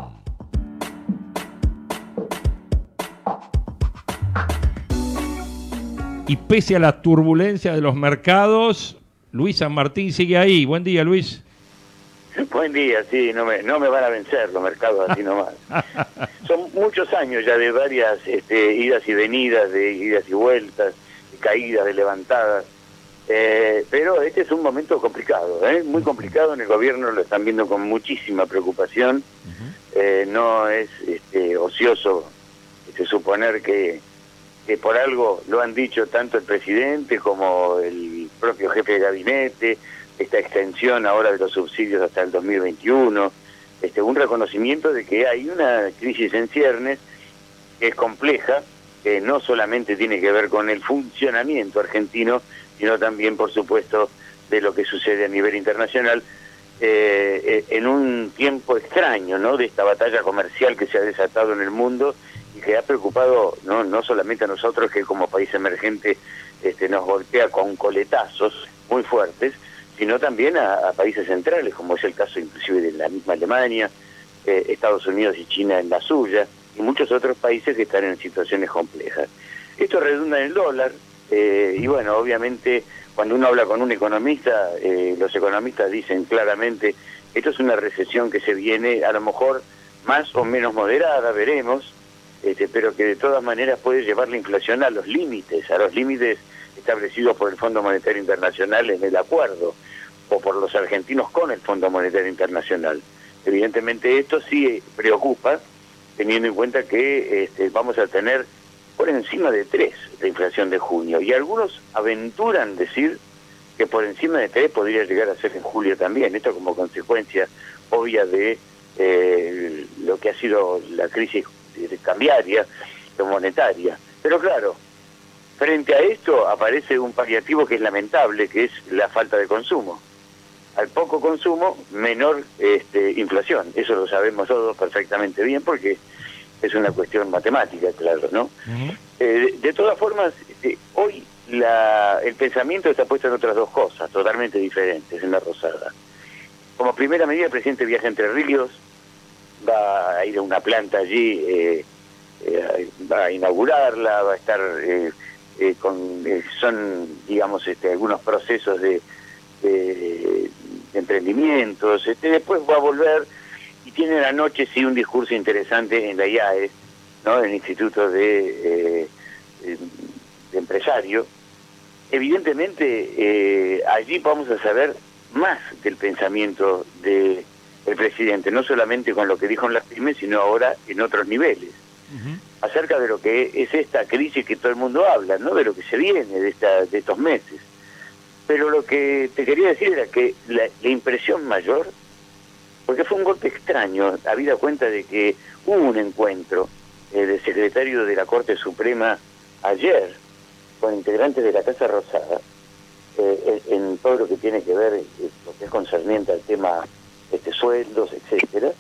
Y pese a la turbulencia de los mercados, Luis San Martín sigue ahí. Buen día, Luis. Buen día, sí, no me van a vencer los mercados así nomás. Son muchos años ya de varias idas y venidas, de idas y vueltas, de caídas, de levantadas. Pero este es un momento complicado, muy complicado. En el gobierno lo están viendo con muchísima preocupación. No es ocioso suponer que por algo lo han dicho tanto el presidente como el propio jefe de gabinete, esta extensión ahora de los subsidios hasta el 2021, un reconocimiento de que hay una crisis en ciernes que es compleja, que no solamente tiene que ver con el funcionamiento argentino, sino también, por supuesto, de lo que sucede a nivel internacional, en un tiempo extraño, ¿no?, de esta batalla comercial que se ha desatado en el mundo y que ha preocupado no solamente a nosotros, que como país emergente nos golpea con coletazos muy fuertes, sino también a países centrales, como es el caso inclusive de la misma Alemania, Estados Unidos y China en la suya, y muchos otros países que están en situaciones complejas. Esto redunda en el dólar, y bueno, obviamente cuando uno habla con un economista, los economistas dicen claramente, esto es una recesión que se viene, a lo mejor más o menos moderada, veremos, pero que de todas maneras puede llevar la inflación a los límites establecidos por el Fondo Monetario Internacional en el acuerdo, o por los argentinos con el Fondo Monetario Internacional. Evidentemente esto sí preocupa, teniendo en cuenta que vamos a tener por encima de 3 la inflación de junio, y algunos aventuran decir que por encima de 3 podría llegar a ser en julio también, esto como consecuencia obvia de lo que ha sido la crisis cambiaria, monetaria. Pero claro, frente a esto aparece un paliativo que es lamentable, que es la falta de consumo. Al poco consumo, menor inflación. Eso lo sabemos todos perfectamente bien porque es una cuestión matemática, claro, ¿no? De todas formas, hoy el pensamiento está puesto en otras dos cosas totalmente diferentes en la Rosada. Como primera medida, el presidente viaja a Entre Ríos, va a ir a una planta allí, va a inaugurarla, va a estar son, digamos, algunos procesos de emprendimientos, después va a volver y tiene la noche sí un discurso interesante en la IAE, ¿no?, el Instituto de Empresario. Evidentemente allí vamos a saber más del pensamiento del presidente, no solamente con lo que dijo en las pymes, sino ahora en otros niveles, acerca de lo que es esta crisis que todo el mundo habla, ¿no?, de lo que se viene de estos meses. Pero lo que te quería decir era que la impresión mayor, porque fue un golpe extraño, habida cuenta de que hubo un encuentro del secretario de la Corte Suprema ayer con integrantes de la Casa Rosada, en todo lo que tiene que ver, lo que es concerniente al tema sueldos, etcétera,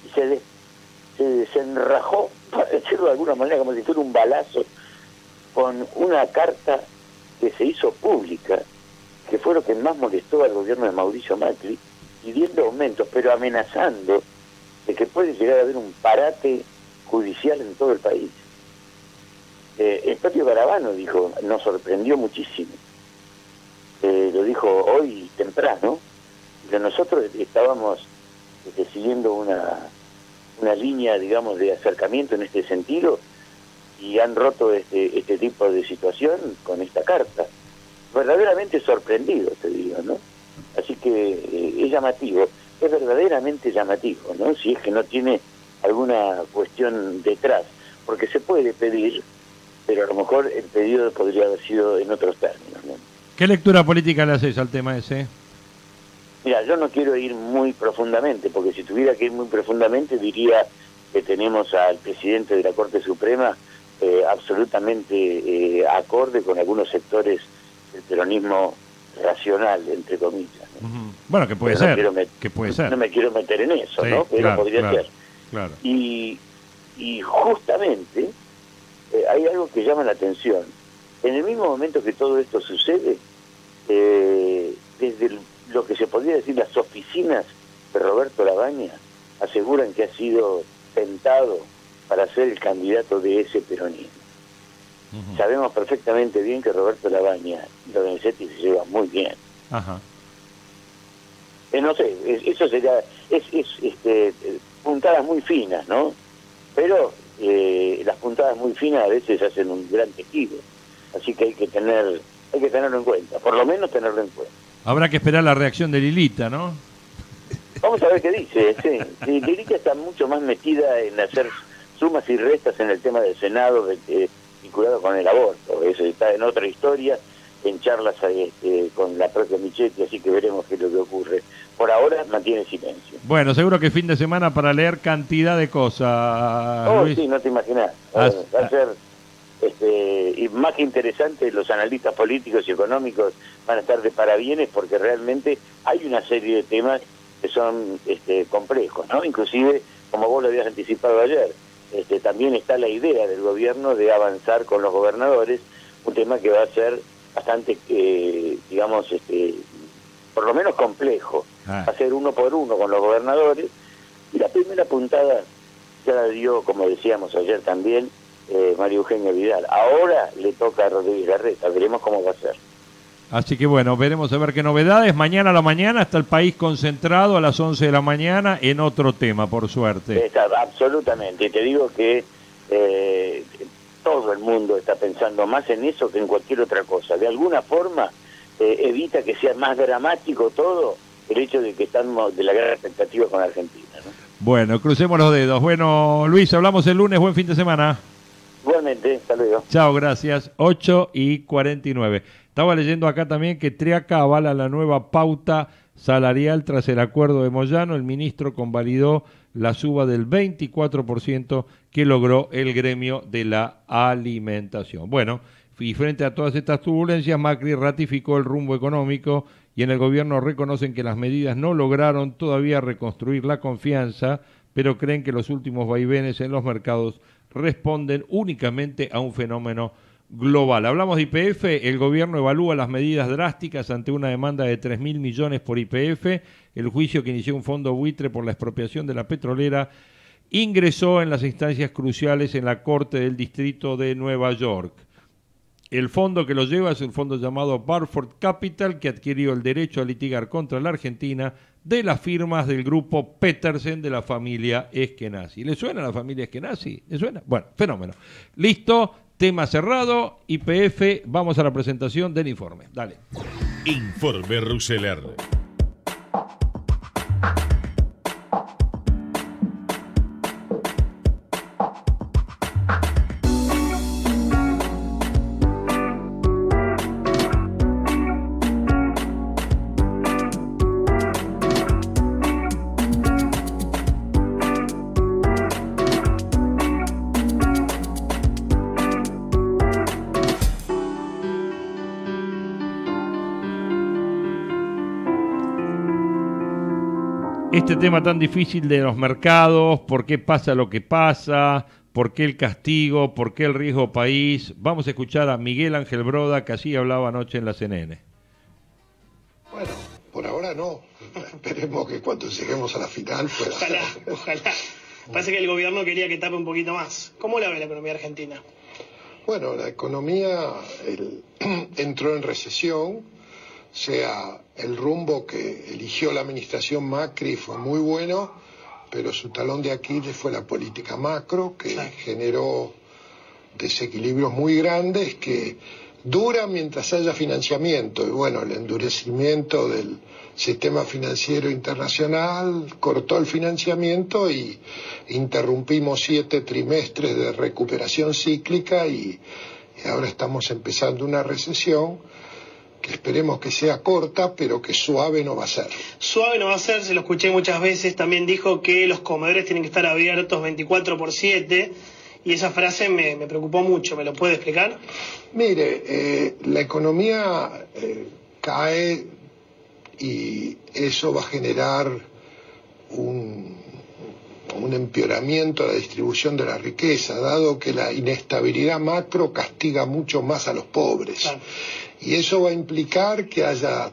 y se desenrajó, para decirlo de alguna manera, como si fuera un balazo, con una carta que se hizo pública, que fue lo que más molestó al gobierno de Mauricio Macri, pidiendo aumentos, pero amenazando de que puede llegar a haber un parate judicial en todo el país. El propio Garabano dijo, nos sorprendió muchísimo, lo dijo hoy temprano, que nosotros estábamos siguiendo una línea, digamos, de acercamiento en este sentido, y han roto este tipo de situación con esta carta. Verdaderamente sorprendido, te digo, ¿no? Así que es llamativo, es verdaderamente llamativo, ¿no?, si es que no tiene alguna cuestión detrás, porque se puede pedir, pero a lo mejor el pedido podría haber sido en otros términos, ¿no? ¿Qué lectura política le haces al tema ese? Mira, yo no quiero ir muy profundamente, porque si tuviera que ir muy profundamente diría que tenemos al presidente de la Corte Suprema absolutamente acorde con algunos sectores del peronismo racional, entre comillas, ¿no? Bueno, que puede ser, que puede ser. No me quiero meter en eso, Sí, ¿no? Pero claro, podría claro, ser. claro. Y justamente hay algo que llama la atención. En el mismo momento que todo esto sucede, desde lo que se podría decir las oficinas de Roberto Labaña aseguran que ha sido tentado para ser el candidato de ese peronismo. Sabemos perfectamente bien que Roberto Labaña y Lorenzetti se llevan muy bien. Ajá. No sé, eso sería puntadas muy finas, ¿no? Pero las puntadas muy finas a veces hacen un gran tejido, así que hay que tenerlo en cuenta, por lo menos tenerlo en cuenta. Habrá que esperar la reacción de Lilita, ¿no? Vamos a ver qué dice, sí. Lilita está mucho más metida en hacer sumas y restas en el tema del Senado vinculado con el aborto. Eso está en otra historia, en charlas con la propia Michetti, así que veremos qué es lo que ocurre. Por ahora mantiene silencio. Bueno, seguro que fin de semana para leer cantidad de cosas, Luis. Sí, no te imaginas. Va a ser y más que interesante, los analistas políticos y económicos van a estar de parabienes porque realmente hay una serie de temas que son complejos, ¿no? Inclusive, como vos lo habías anticipado ayer, también está la idea del gobierno de avanzar con los gobernadores, un tema que va a ser bastante, digamos, por lo menos complejo. Va a ser uno por uno con los gobernadores, y la primera puntada ya la dio, como decíamos ayer también, María Eugenia Vidal. Ahora le toca a Rodríguez Larreta, veremos cómo va a ser. Así que bueno, veremos a ver qué novedades. Mañana a la mañana está el país concentrado a las 11 de la mañana en otro tema, por suerte. Absolutamente, y te digo que todo el mundo está pensando más en eso que en cualquier otra cosa. De alguna forma evita que sea más dramático todo el hecho de que estamos de la gran expectativa con Argentina, ¿no? Bueno, crucemos los dedos. Bueno, Luis, hablamos el lunes. Buen fin de semana. Igualmente, hasta luego. Chao, gracias. 8:49. Estaba leyendo acá también que Triaca avala la nueva pauta salarial tras el acuerdo de Moyano. El ministro convalidó la suba del 24% que logró el gremio de la alimentación. Bueno, y frente a todas estas turbulencias, Macri ratificó el rumbo económico y en el gobierno reconocen que las medidas no lograron todavía reconstruir la confianza, pero creen que los últimos vaivenes en los mercados responden únicamente a un fenómeno global. Hablamos de YPF, el gobierno evalúa las medidas drásticas ante una demanda de 3.000 millones por YPF. El juicio que inició un fondo buitre por la expropiación de la petrolera ingresó en las instancias cruciales en la Corte del Distrito de Nueva York. El fondo que lo lleva es un fondo llamado Burford Capital, que adquirió el derecho a litigar contra la Argentina de las firmas del grupo Petersen de la familia Eskenazi. ¿Le suena a la familia Eskenazi? ¿Le suena? Bueno, fenómeno. Listo, tema cerrado, YPF, vamos a la presentación del informe. Dale. Informe Rousseler. Este tema tan difícil de los mercados, por qué pasa lo que pasa, por qué el castigo, por qué el riesgo país. Vamos a escuchar a Miguel Ángel Broda, que así hablaba anoche en la CNN. Bueno, por ahora no. Esperemos que cuando lleguemos a la final pueda. Ojalá. Parece que el gobierno quería que tape un poquito más. ¿Cómo la ve la economía argentina? Bueno, la economía entró en recesión. O sea, el rumbo que eligió la administración Macri fue muy bueno, pero su talón de Aquiles fue la política macro, que generó desequilibrios muy grandes que duran mientras haya financiamiento. Y bueno, el endurecimiento del sistema financiero internacional cortó el financiamiento y interrumpimos 7 trimestres de recuperación cíclica y ahora estamos empezando una recesión que esperemos que sea corta, pero que suave no va a ser. Suave no va a ser, se lo escuché muchas veces, también dijo que los comedores tienen que estar abiertos 24/7, y esa frase me preocupó mucho, ¿me lo puede explicar? Mire, la economía cae y eso va a generar un empeoramiento de la distribución de la riqueza, dado que la inestabilidad macro castiga mucho más a los pobres. Claro. Y eso va a implicar que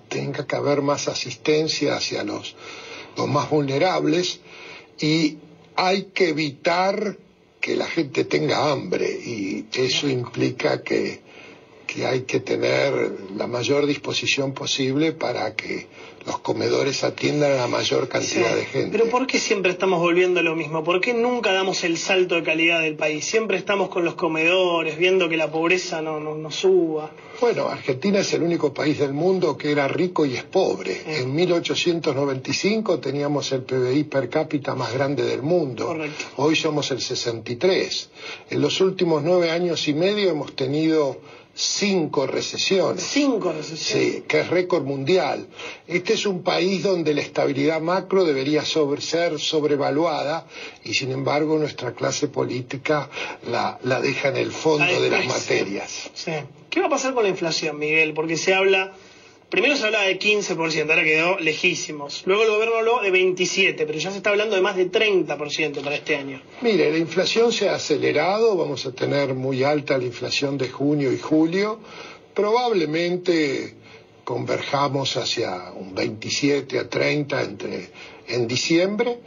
tenga que haber más asistencia hacia los más vulnerables, y hay que evitar que la gente tenga hambre, y eso implica que hay que tener la mayor disposición posible para que los comedores atiendan a la mayor cantidad de gente. Pero ¿por qué siempre estamos volviendo a lo mismo? ¿Por qué nunca damos el salto de calidad del país? Siempre estamos con los comedores, viendo que la pobreza no suba. Bueno, Argentina es el único país del mundo que era rico y es pobre. En 1895 teníamos el PBI per cápita más grande del mundo. Correcto. Hoy somos el 63. En los últimos 9 años y medio hemos tenido 5 recesiones. 5 recesiones. Sí, que es récord mundial. Este es un país donde la estabilidad macro debería ser sobrevaluada, y sin embargo nuestra clase política la deja en el fondo de las materias. Sí. ¿Qué va a pasar con la inflación, Miguel? Porque primero se hablaba de 15%, ahora quedó lejísimos. Luego el gobierno habló de 27%, pero ya se está hablando de más de 30% para este año. Mire, la inflación se ha acelerado, vamos a tener muy alta la inflación de junio y julio. Probablemente converjamos hacia un 27 a 30 en diciembre,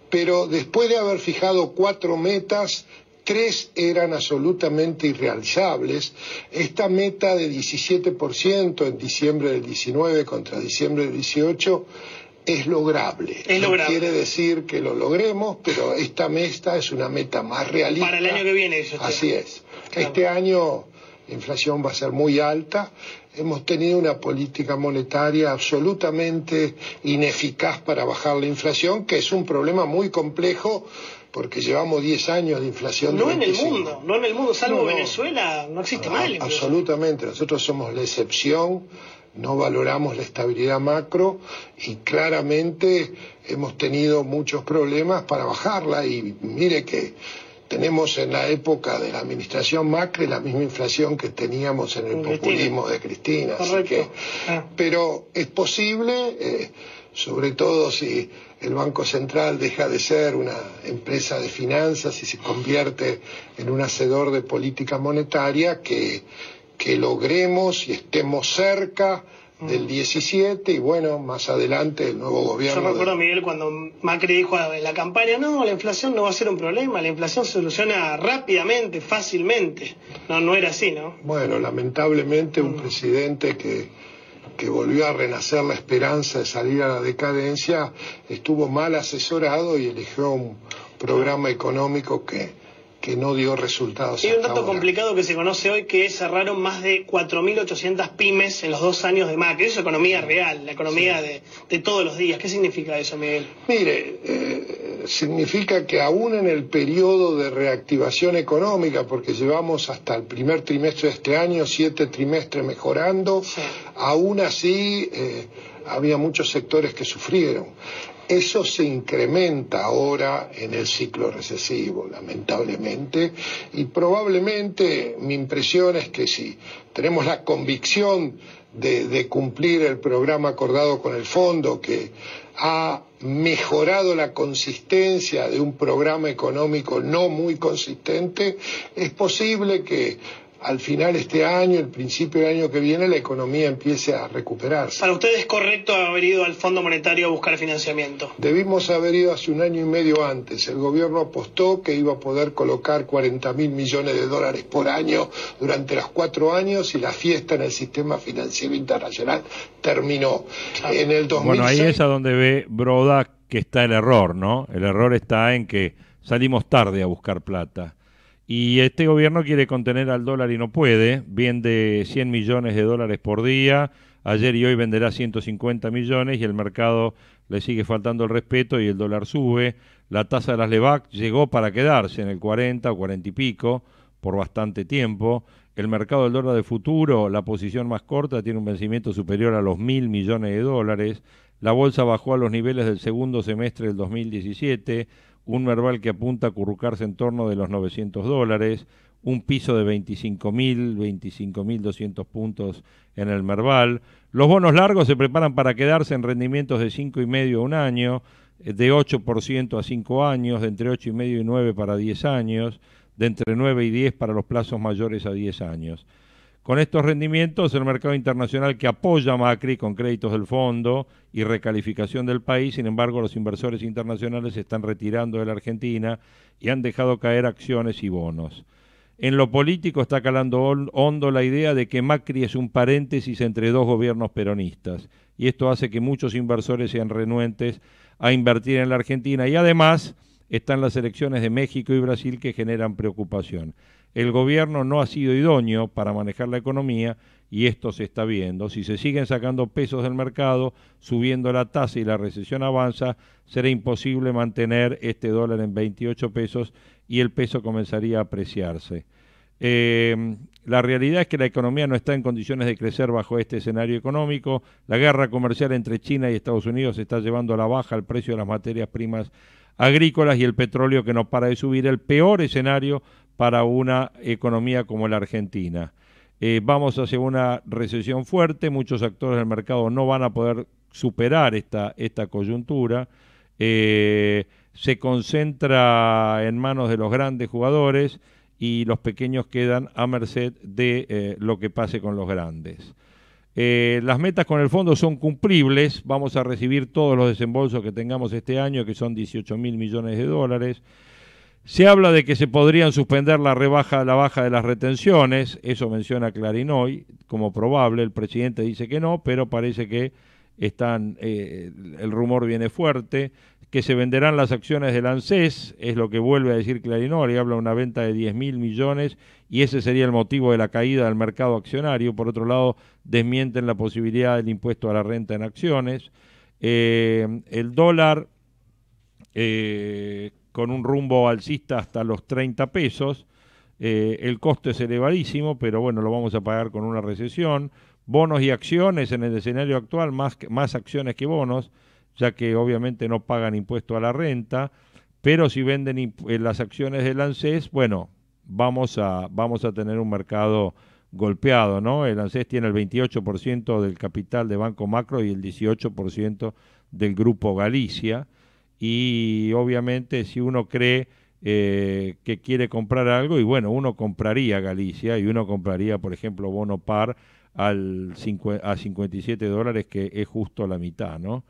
pero después de haber fijado 4 metas, 3 eran absolutamente irrealizables. Esta meta de 17% en diciembre del 19 contra diciembre del 18 es lograble. No quiere decir que lo logremos, pero esta meta es una meta más realista. Para el año que viene, eso. Así es. Claro. Este año la inflación va a ser muy alta. Hemos tenido una política monetaria absolutamente ineficaz para bajar la inflación, que es un problema muy complejo, porque llevamos 10 años de inflación. No en el mundo, salvo Venezuela, no existe mal. Absolutamente, nosotros somos la excepción, no valoramos la estabilidad macro, y claramente hemos tenido muchos problemas para bajarla, y mire que tenemos en la época de la administración Macri la misma inflación que teníamos en el populismo de Cristina. Así que, pero es posible, sobre todo si el Banco Central deja de ser una empresa de finanzas y se convierte en un hacedor de política monetaria, que logremos y estemos cerca del 17, y bueno, más adelante el nuevo gobierno. Yo recuerdo, Miguel, cuando Macri dijo en la campaña, no, la inflación no va a ser un problema, la inflación se soluciona rápidamente, fácilmente. No era así, ¿no? Bueno, lamentablemente un presidente que volvió a renacer la esperanza de salir a la decadencia estuvo mal asesorado y eligió un programa económico que no dio resultados. Y hay un dato complicado que se conoce hoy, que cerraron más de 4.800 pymes en los 2 años de Macri. Eso es economía real, la economía de todos los días. ¿Qué significa eso, Miguel? Mire, significa que aún en el periodo de reactivación económica, porque llevamos hasta el primer trimestre de este año 7 trimestres mejorando, aún así había muchos sectores que sufrieron. Eso se incrementa ahora en el ciclo recesivo, lamentablemente, y probablemente mi impresión es que si tenemos la convicción de cumplir el programa acordado con el fondo, que ha mejorado la consistencia de un programa económico no muy consistente, es posible que al final de este año, el principio del año que viene, la economía empiece a recuperarse. ¿Para usted es correcto haber ido al Fondo Monetario a buscar financiamiento? Debimos haber ido hace 1 año y medio antes. El gobierno apostó que iba a poder colocar 40.000 millones de dólares por año durante los 4 años, y la fiesta en el sistema financiero internacional terminó. En el 2006... Bueno, ahí es a donde ve Broda que está el error, ¿no? El error está en que salimos tarde a buscar plata. Y este gobierno quiere contener al dólar y no puede, vende 100 millones de dólares por día, ayer y hoy venderá 150 millones y el mercado le sigue faltando el respeto y el dólar sube. La tasa de las LEVAC llegó para quedarse en el 40 o 40 y pico por bastante tiempo. el mercado del dólar de futuro, la posición más corta, tiene un vencimiento superior a los 1.000 millones de dólares. La bolsa bajó a los niveles del segundo semestre del 2017, un Merval que apunta a acurrucarse en torno de los 900 dólares, un piso de 25.200 puntos en el Merval. Los bonos largos se preparan para quedarse en rendimientos de 5,5 a un año, de 8% a 5 años, de entre 8,5 y 9 para 10 años, de entre 9 y 10 para los plazos mayores a 10 años. Con estos rendimientos, el mercado internacional que apoya a Macri con créditos del fondo y recalificación del país, sin embargo, los inversores internacionales se están retirando de la Argentina y han dejado caer acciones y bonos. En lo político está calando hondo la idea de que Macri es un paréntesis entre dos gobiernos peronistas, y esto hace que muchos inversores sean renuentes a invertir en la Argentina, y además están las elecciones de México y Brasil que generan preocupación. El gobierno no ha sido idóneo para manejar la economía y esto se está viendo. Si se siguen sacando pesos del mercado, subiendo la tasa y la recesión avanza, será imposible mantener este dólar en 28 pesos y el peso comenzaría a apreciarse. La realidad es que la economía no está en condiciones de crecer bajo este escenario económico. La guerra comercial entre China y Estados Unidos está llevando a la baja el precio de las materias primas agrícolas y el petróleo que no para de subir, el peor escenario para una economía como la Argentina. Vamos hacia una recesión fuerte, muchos actores del mercado no van a poder superar esta coyuntura, se concentra en manos de los grandes jugadores y los pequeños quedan a merced de lo que pase con los grandes. Las metas con el fondo son cumplibles, vamos a recibir todos los desembolsos que tengamos este año, que son 18.000 millones de dólares. Se habla de que se podrían suspender la baja de las retenciones, eso menciona Clarín hoy como probable, el presidente dice que no, pero parece que el rumor viene fuerte, que se venderán las acciones del ANSES, es lo que vuelve a decir Clarín hoy, habla de una venta de 10.000 millones y ese sería el motivo de la caída del mercado accionario. Por otro lado, desmienten la posibilidad del impuesto a la renta en acciones. El dólar con un rumbo alcista hasta los 30 pesos, el costo es elevadísimo, pero bueno, lo vamos a pagar con una recesión. Bonos y acciones en el escenario actual, más acciones que bonos, ya que obviamente no pagan impuesto a la renta, pero si venden las acciones del ANSES, bueno, vamos a tener un mercado golpeado, ¿no? El ANSES tiene el 28% del capital de Banco Macro y el 18% del Grupo Galicia, y obviamente si uno cree que quiere comprar algo, y bueno, uno compraría Galicia y uno compraría, por ejemplo, bono par a 57 dólares, que es justo la mitad, ¿no?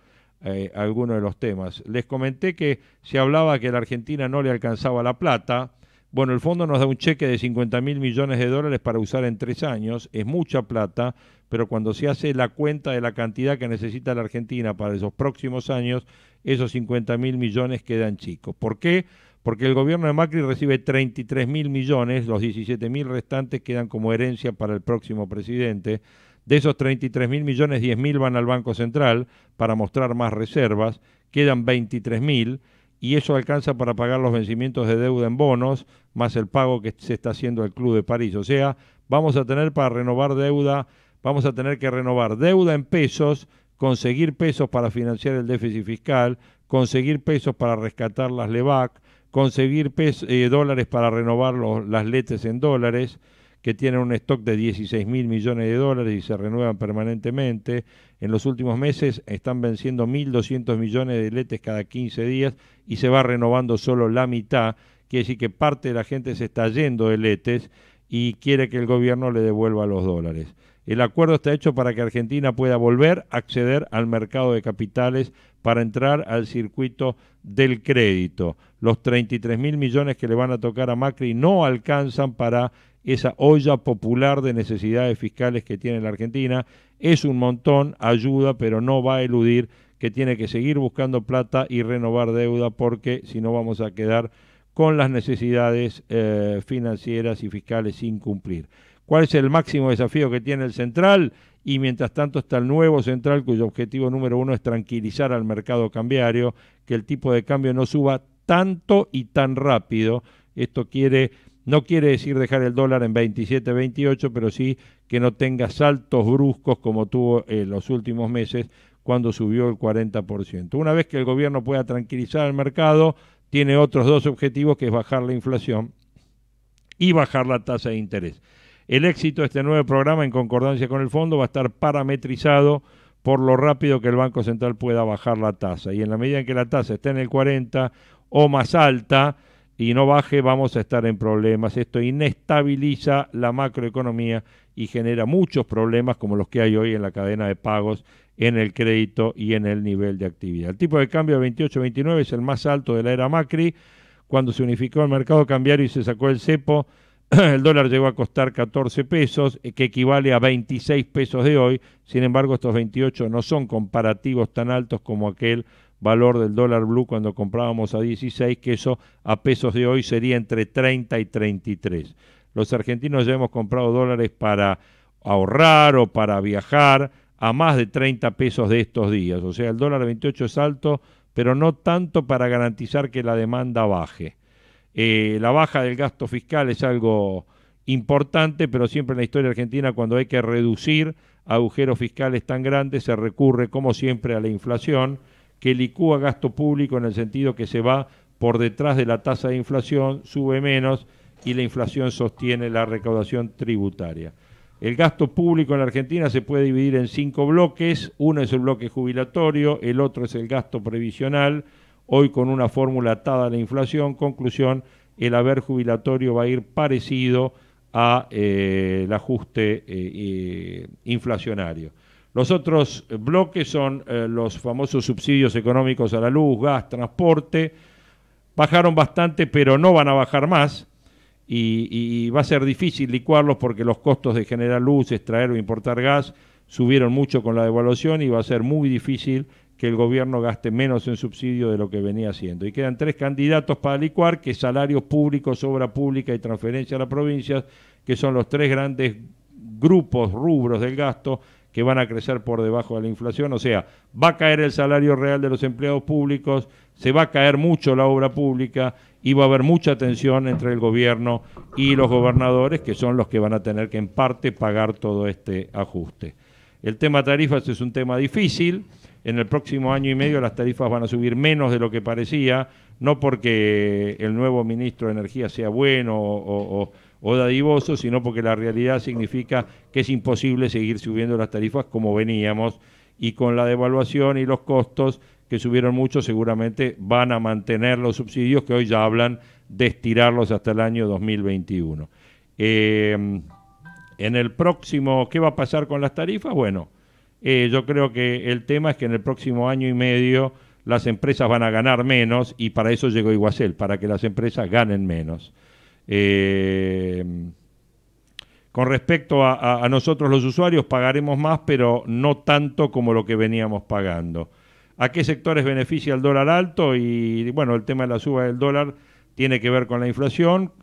Algunos de los temas. Les comenté que se hablaba que a la Argentina no le alcanzaba la plata. Bueno, el fondo nos da un cheque de 50.000 millones de dólares para usar en 3 años. Es mucha plata, pero cuando se hace la cuenta de la cantidad que necesita la Argentina para esos próximos años, esos 50.000 millones quedan chicos. ¿Por qué? Porque el gobierno de Macri recibe 33.000 millones, los 17.000 restantes quedan como herencia para el próximo presidente. De esos 33.000 millones, 10.000 van al Banco Central para mostrar más reservas, quedan 23.000 y eso alcanza para pagar los vencimientos de deuda en bonos, más el pago que se está haciendo al Club de París. O sea, vamos a tener para renovar deuda, vamos a tener que renovar deuda en pesos, conseguir pesos para financiar el déficit fiscal, conseguir pesos para rescatar las LEVAC, conseguir dólares para renovar las letes en dólares, que tienen un stock de 16.000 millones de dólares y se renuevan permanentemente. En los últimos meses están venciendo 1.200 millones de letes cada 15 días y se va renovando solo la mitad. Quiere decir que parte de la gente se está yendo de letes y quiere que el gobierno le devuelva los dólares. El acuerdo está hecho para que Argentina pueda volver a acceder al mercado de capitales para entrar al circuito del crédito. Los 33.000 millones que le van a tocar a Macri no alcanzan para esa olla popular de necesidades fiscales que tiene la Argentina. Es un montón, ayuda, pero no va a eludir que tiene que seguir buscando plata y renovar deuda, porque si no vamos a quedar con las necesidades financieras y fiscales sin cumplir. ¿Cuál es el máximo desafío que tiene el central? Y mientras tanto está el nuevo central, cuyo objetivo número 1 es tranquilizar al mercado cambiario, que el tipo de cambio no suba tanto y tan rápido. Esto quiere No quiere decir dejar el dólar en 27, 28, pero sí que no tenga saltos bruscos como tuvo en los últimos meses cuando subió el 40%. Una vez que el gobierno pueda tranquilizar el mercado, tiene otros dos objetivos, que es bajar la inflación y bajar la tasa de interés. El éxito de este nuevo programa, en concordancia con el fondo, va a estar parametrizado por lo rápido que el Banco Central pueda bajar la tasa. Y en la medida en que la tasa esté en el 40 o más alta y no baje, vamos a estar en problemas. Esto inestabiliza la macroeconomía y genera muchos problemas como los que hay hoy en la cadena de pagos, en el crédito y en el nivel de actividad. El tipo de cambio de 28.29 es el más alto de la era Macri. Cuando se unificó el mercado cambiario y se sacó el cepo, el dólar llegó a costar 14 pesos, que equivale a 26 pesos de hoy. Sin embargo, estos 28 no son comparativos tan altos como aquel valor del dólar blue cuando comprábamos a 16, que eso a pesos de hoy sería entre 30 y 33. Los argentinos ya hemos comprado dólares para ahorrar o para viajar a más de 30 pesos de estos días. O sea, el dólar 28 es alto, pero no tanto para garantizar que la demanda baje. La baja del gasto fiscal es algo importante, pero siempre en la historia argentina, cuando hay que reducir agujeros fiscales tan grandes, se recurre, como siempre, a la inflación, que licúa gasto público en el sentido que se va por detrás de la tasa de inflación, sube menos y la inflación sostiene la recaudación tributaria. El gasto público en la Argentina se puede dividir en 5 bloques. Uno es el bloque jubilatorio, el otro es el gasto previsional, hoy con una fórmula atada a la inflación. Conclusión, el haber jubilatorio va a ir parecido a el ajuste inflacionario. Los otros bloques son los famosos subsidios económicos a la luz, gas, transporte. Bajaron bastante, pero no van a bajar más. Y va a ser difícil licuarlos porque los costos de generar luz, extraer o importar gas subieron mucho con la devaluación y va a ser muy difícil que el gobierno gaste menos en subsidio de lo que venía haciendo. Y quedan 3 candidatos para licuar, que es salarios públicos, obra pública y transferencia a las provincias, que son los 3 grandes grupos, rubros del gasto que van a crecer por debajo de la inflación. O sea, va a caer el salario real de los empleados públicos, se va a caer mucho la obra pública y va a haber mucha tensión entre el gobierno y los gobernadores, que son los que van a tener que en parte pagar todo este ajuste. El tema tarifas es un tema difícil. En el próximo año y medio las tarifas van a subir menos de lo que parecía, no porque el nuevo ministro de Energía sea bueno o dadivoso, sino porque la realidad significa que es imposible seguir subiendo las tarifas como veníamos, y con la devaluación y los costos que subieron mucho, seguramente van a mantener los subsidios, que hoy ya hablan de estirarlos hasta el año 2021. En el próximo, ¿qué va a pasar con las tarifas? Bueno, yo creo que el tema es que en el próximo año y medio las empresas van a ganar menos, y para eso llegó Iguacel, para que las empresas ganen menos. Con respecto a nosotros los usuarios, pagaremos más, pero no tanto como lo que veníamos pagando. ¿A qué sectores beneficia el dólar alto? Y bueno, el tema de la suba del dólar tiene que ver con la inflación,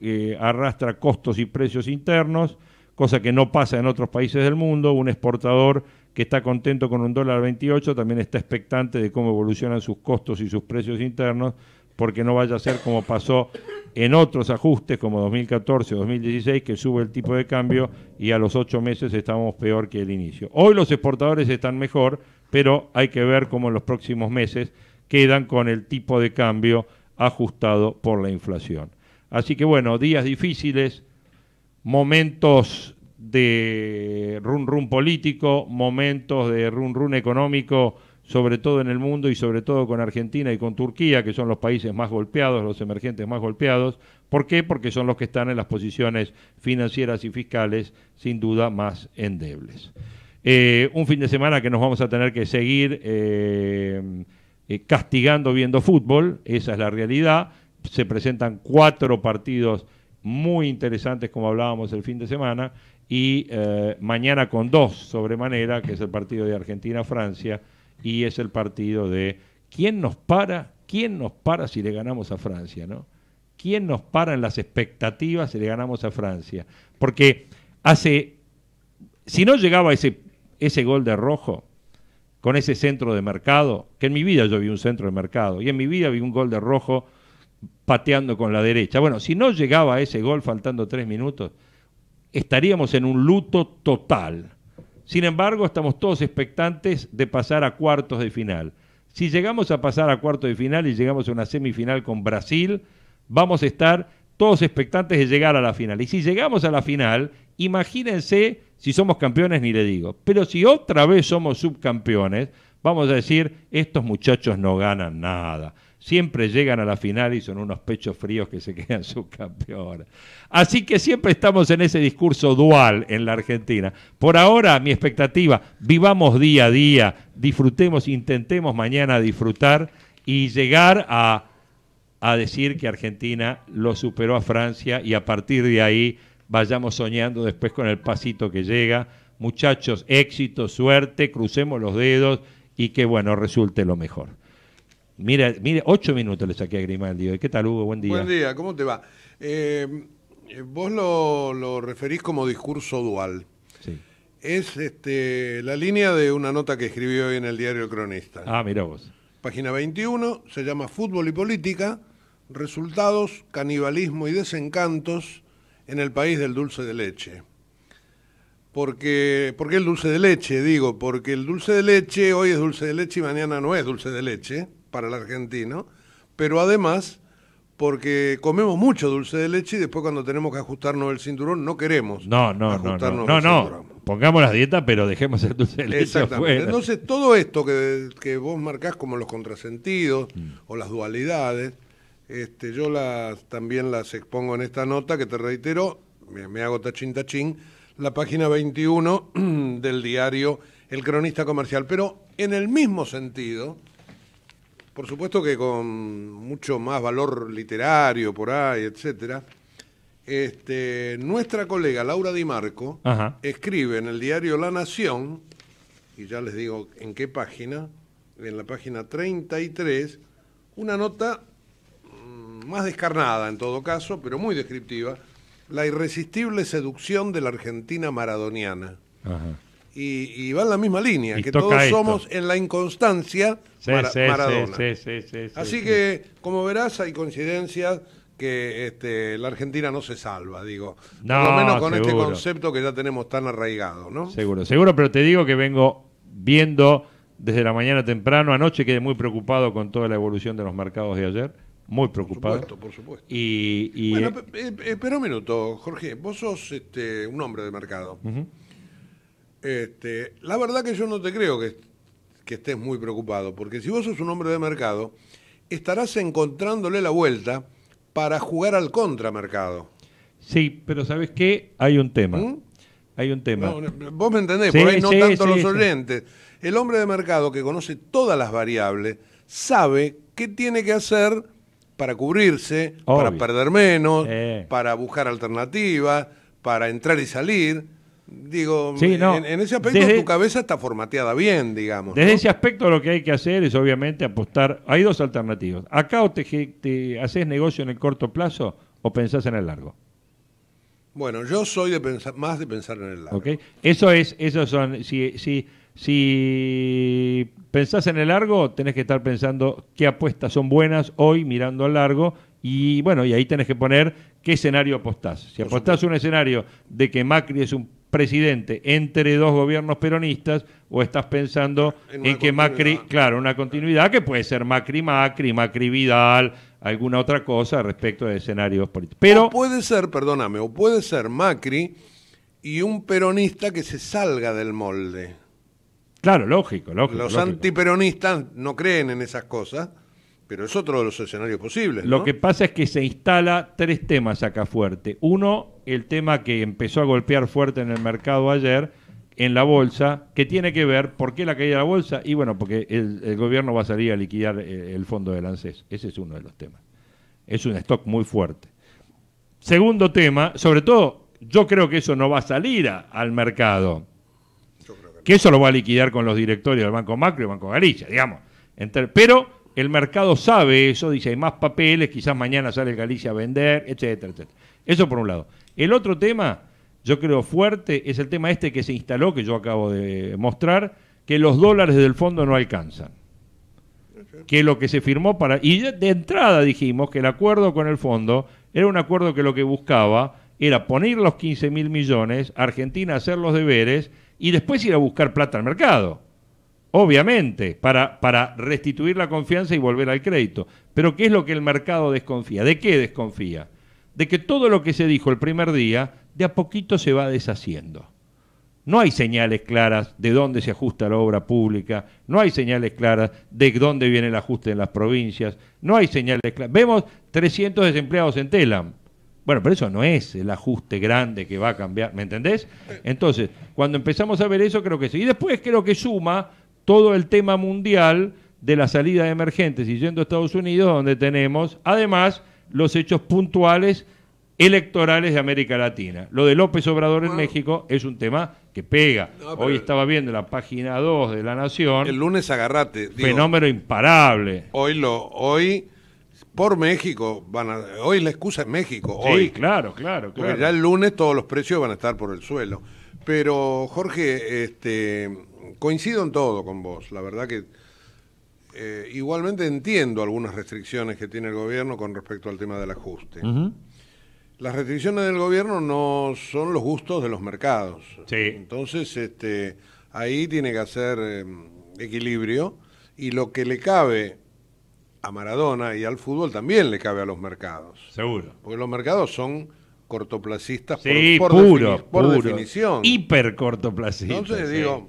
arrastra costos y precios internos, cosa que no pasa en otros países del mundo. Un exportador que está contento con un dólar 28 también está expectante de cómo evolucionan sus costos y sus precios internos, porque no vaya a ser como pasó en otros ajustes como 2014 o 2016, que sube el tipo de cambio y a los 8 meses estamos peor que el inicio. Hoy los exportadores están mejor, pero hay que ver cómo en los próximos meses quedan con el tipo de cambio ajustado por la inflación. Así que bueno, días difíciles, momentos de run político, momentos de run económico, sobre todo en el mundo y sobre todo con Argentina y con Turquía, que son los países más golpeados, los emergentes más golpeados. ¿Por qué? Porque son los que están en las posiciones financieras y fiscales sin duda más endebles. Un fin de semana que nos vamos a tener que seguir castigando viendo fútbol, esa es la realidad. Se presentan 4 partidos muy interesantes, como hablábamos el fin de semana, y mañana con 2 sobremanera, que es el partido de Argentina-Francia, y es el partido de ¿quién nos para si le ganamos a Francia, ¿no? ¿Quién nos para en las expectativas si le ganamos a Francia? Porque si no llegaba ese gol de Rojo con ese centro de Mercado, que en mi vida yo vi un centro de Mercado, y en mi vida vi un gol de Rojo pateando con la derecha. Bueno, si no llegaba a ese gol faltando 3 minutos, estaríamos en un luto total. Sin embargo, estamos todos expectantes de pasar a cuartos de final. Si llegamos a pasar a cuartos de final y llegamos a una semifinal con Brasil, vamos a estar todos expectantes de llegar a la final. Y si llegamos a la final, imagínense si somos campeones, ni le digo. Pero si otra vez somos subcampeones, vamos a decir, estos muchachos no ganan nada. Siempre llegan a la final y son unos pechos fríos que se quedan subcampeones. Así que siempre estamos en ese discurso dual en la Argentina. Por ahora, mi expectativa, vivamos día a día, disfrutemos, intentemos mañana disfrutar y llegar a decir que Argentina lo superó a Francia y a partir de ahí vayamos soñando después con el pasito que llega. Muchachos, éxito, suerte, crucemos los dedos y que, bueno, resulte lo mejor. Mira, 8 minutos le saqué a Grimaldi. ¿Qué tal, Hugo? Buen día. Buen día, ¿cómo te va? Vos lo referís como discurso dual. Sí. Es la línea de una nota que escribí hoy en el diario El Cronista. Ah, mirá vos. Página 21, se llama Fútbol y Política, resultados, canibalismo y desencantos en el país del dulce de leche. ¿Por qué el dulce de leche? Digo, porque el dulce de leche hoy es dulce de leche y mañana no es dulce de leche para el argentino, pero además porque comemos mucho dulce de leche y después cuando tenemos que ajustarnos el cinturón no queremos ajustarnos el cinturón. Pongamos la dieta, pero dejemos el dulce de leche Exactamente. afuera. Entonces todo esto que vos marcás como los contrasentidos o las dualidades, yo también las expongo en esta nota que te reitero, me hago tachín, la página 21 del diario El Cronista Comercial, pero en el mismo sentido, por supuesto que con mucho más valor literario por ahí, etcétera, nuestra colega Laura Di Marco escribe en el diario La Nación, y ya les digo en qué página, en la página 33, una nota más descarnada en todo caso, pero muy descriptiva, la irresistible seducción de la Argentina maradoniana. Y va en la misma línea, y que todos somos en la inconstancia Maradona. Así que, como verás, hay coincidencias que la Argentina no se salva, digo. No, por lo menos con seguro. este concepto que ya tenemos tan arraigado, ¿no? Seguro, pero te digo que vengo viendo desde la mañana temprano. Anoche quedé muy preocupado con toda la evolución de los mercados de ayer. Muy preocupado. Por supuesto. Bueno, espera un minuto, Jorge. Vos sos un hombre de mercado. La verdad que yo no te creo que estés muy preocupado, porque si vos sos un hombre de mercado, estarás encontrándole la vuelta para jugar al contramercado. Sí, pero ¿sabes qué? Hay un tema. Hay un tema. No, vos me entendés, por ahí no tanto los oyentes. El hombre de mercado que conoce todas las variables sabe qué tiene que hacer para cubrirse, para perder menos, para buscar alternativas, para entrar y salir. Digo, en ese aspecto tu cabeza está formateada bien, digamos. Desde ese aspecto lo que hay que hacer es obviamente apostar. Hay dos alternativas. Acá o te haces negocio en el corto plazo o pensás en el largo. Bueno, yo soy más de pensar en el largo. ¿Okay? Esos son, si pensás en el largo, tenés que estar pensando qué apuestas son buenas hoy mirando al largo y bueno, y ahí tenés que poner qué escenario apostás. Si apostás un escenario de que Macri es un presidente entre dos gobiernos peronistas, o estás pensando en que Macri, claro, una continuidad que puede ser Macri-Vidal, alguna otra cosa respecto de escenarios políticos. Pero puede ser Macri y un peronista que se salga del molde. Claro, lógico. Los antiperonistas no creen en esas cosas, pero es otro de los escenarios posibles, ¿no? Lo que pasa es que se instala 3 temas acá fuerte. Uno, el tema que empezó a golpear fuerte en el mercado ayer, en la bolsa, que tiene que ver, ¿por qué la caída de la bolsa? Y bueno, porque el gobierno va a salir a liquidar el fondo del ANSES. Ese es uno de los temas. Es un stock muy fuerte. Segundo tema, sobre todo, yo creo que eso no va a salir al mercado. Que eso lo va a liquidar con los directorios del Banco Macro y del Banco Galicia, digamos. Pero el mercado sabe eso, dice, hay más papeles, quizás mañana sale Galicia a vender, etcétera, etcétera. Eso por un lado. El otro tema, yo creo fuerte, es el tema que se instaló, que yo acabo de mostrar, que los dólares del fondo no alcanzan. que lo que se firmó para... Y de entrada dijimos que el acuerdo con el fondo era un acuerdo que lo que buscaba era poner los 15.000 millones, Argentina hacer los deberes y después ir a buscar plata al mercado. Obviamente, para restituir la confianza y volver al crédito. Pero ¿qué es lo que el mercado desconfía? ¿De qué desconfía? De que todo lo que se dijo el primer día, de a poquito se va deshaciendo. No hay señales claras de dónde se ajusta la obra pública, no hay señales claras de dónde viene el ajuste en las provincias, no hay señales claras. Vemos 300 desempleados en Telam. Bueno, pero eso no es el ajuste grande que va a cambiar, ¿me entendés? Entonces, cuando empezamos a ver eso, creo que sí. Y después creo que suma todo el tema mundial de la salida de emergentes y yendo a Estados Unidos, donde tenemos, además, los hechos puntuales electorales de América Latina. Lo de López Obrador en México es un tema que pega. Hoy estaba viendo la página 2 de La Nación. El lunes agarrate. Fenómeno imparable. Hoy por México, hoy la excusa es México. Sí, hoy. Claro. Porque ya el lunes todos los precios van a estar por el suelo. Pero, Jorge, coincido en todo con vos. La verdad que igualmente entiendo algunas restricciones que tiene el gobierno con respecto al tema del ajuste. Las restricciones del gobierno no son los gustos de los mercados. Sí. Entonces, ahí tiene que hacer equilibrio, y lo que le cabe a Maradona y al fútbol también le cabe a los mercados. Seguro. Porque los mercados son cortoplacistas por definición. Hiper cortoplacistas. Entonces, digo,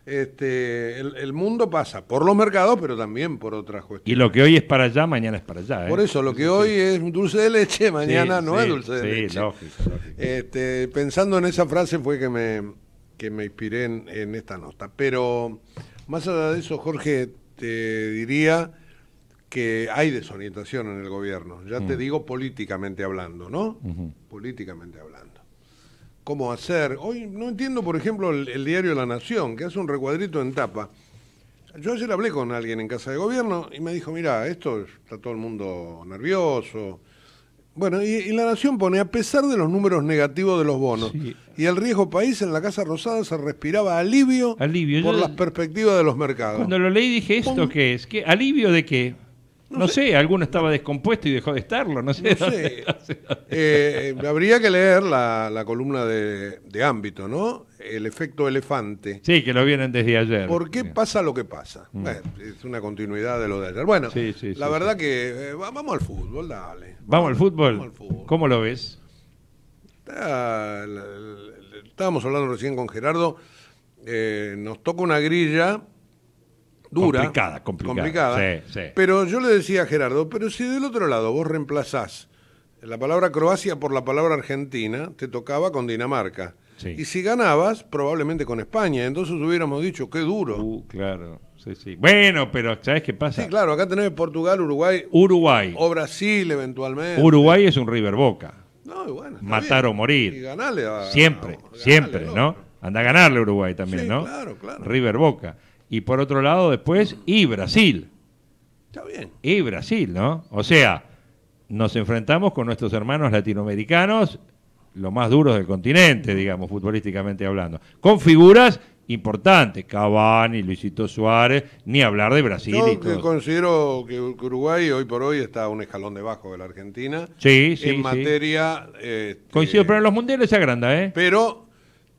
el mundo pasa por los mercados, pero también por otras cuestiones. Y lo que hoy es para allá, mañana es para allá. Por eso, lo que hoy es un dulce de leche, mañana no es dulce de leche. Lógico. Pensando en esa frase fue que me inspiré en esta nota. Pero más allá de eso, Jorge, te diría que hay desorientación en el gobierno. Ya te digo políticamente hablando, ¿no? Políticamente hablando. ¿Cómo hacer? Hoy no entiendo, por ejemplo, el diario La Nación, que hace un recuadrito en tapa. Yo ayer hablé con alguien en Casa de Gobierno y me dijo, mira, esto está todo el mundo nervioso. Bueno, y La Nación pone, a pesar de los números negativos de los bonos y el riesgo país, en la Casa Rosada se respiraba alivio por las perspectivas de los mercados. Cuando lo leí dije, ¿esto qué es? ¿Qué? ¿Alivio de qué? No sé, alguno estaba descompuesto y dejó de estarlo, no sé. Habría que leer la columna de Ámbito, ¿no? El efecto elefante. Sí, que lo vienen desde ayer. ¿Por qué pasa lo que pasa? Bueno, es una continuidad de lo de ayer. Bueno, la verdad que vamos al fútbol, dale. ¿Vamos al fútbol? ¿Cómo lo ves? Estábamos hablando recién con Gerardo. Nos toca una grilla dura, complicada. Sí. Pero yo le decía a Gerardo, pero si del otro lado vos reemplazás la palabra Croacia por la palabra Argentina, te tocaba con Dinamarca. Y si ganabas, probablemente con España. Entonces hubiéramos dicho, qué duro. Claro, sí. Bueno, pero ¿sabés qué pasa? Sí, claro, acá tenés Portugal, Uruguay. O Brasil, eventualmente. Uruguay es un River Boca. No, bueno, matar o morir. Y ganarle siempre, ¿no? Anda a ganarle Uruguay también, ¿no? Claro. River Boca. Y por otro lado, después, y Brasil. Está bien. Y Brasil, ¿no? O sea, nos enfrentamos con nuestros hermanos latinoamericanos, los más duros del continente, digamos, futbolísticamente hablando. Con figuras importantes, Cavani, Luisito Suárez, ni hablar de Brasil. Yo considero que Uruguay hoy por hoy está un escalón debajo de la Argentina. Sí. En materia... Coincido, pero en los mundiales se agranda, ¿eh? Pero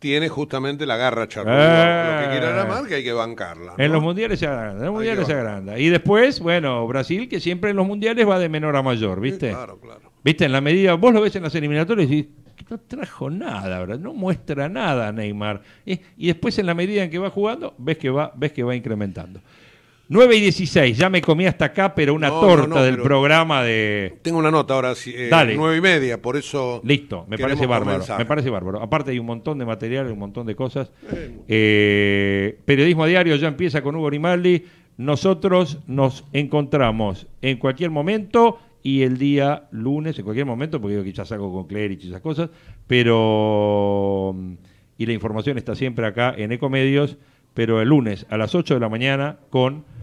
tiene justamente la garra charrúa. Lo que quiera la marca hay que bancarla, ¿no? En los mundiales se agranda. Y después, bueno, Brasil, que siempre en los mundiales va de menor a mayor, ¿viste? Claro. ¿Viste? En la medida, vos lo ves en las eliminatorias y decís, que no trajo nada, ¿verdad? No muestra nada Neymar. Y después en la medida en que va jugando, ves que va incrementando. 9:16, ya me comí hasta acá, pero una torta del programa de... Tengo una nota ahora, Dale. 9:30, por eso... Listo, me parece bárbaro. Aparte hay un montón de material, un montón de cosas. Periodismo Diario ya empieza con Hugo Grimaldi. Nosotros nos encontramos en cualquier momento y el día lunes, en cualquier momento, porque yo quizás salgo con Clérich y esas cosas, pero... Y la información está siempre acá en Ecomedios, pero el lunes a las 8 de la mañana con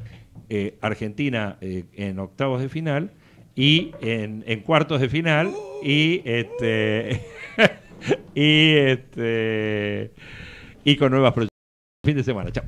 Argentina en octavos de final y en cuartos de final y con nuevas proyecciones. Fin de semana, chao.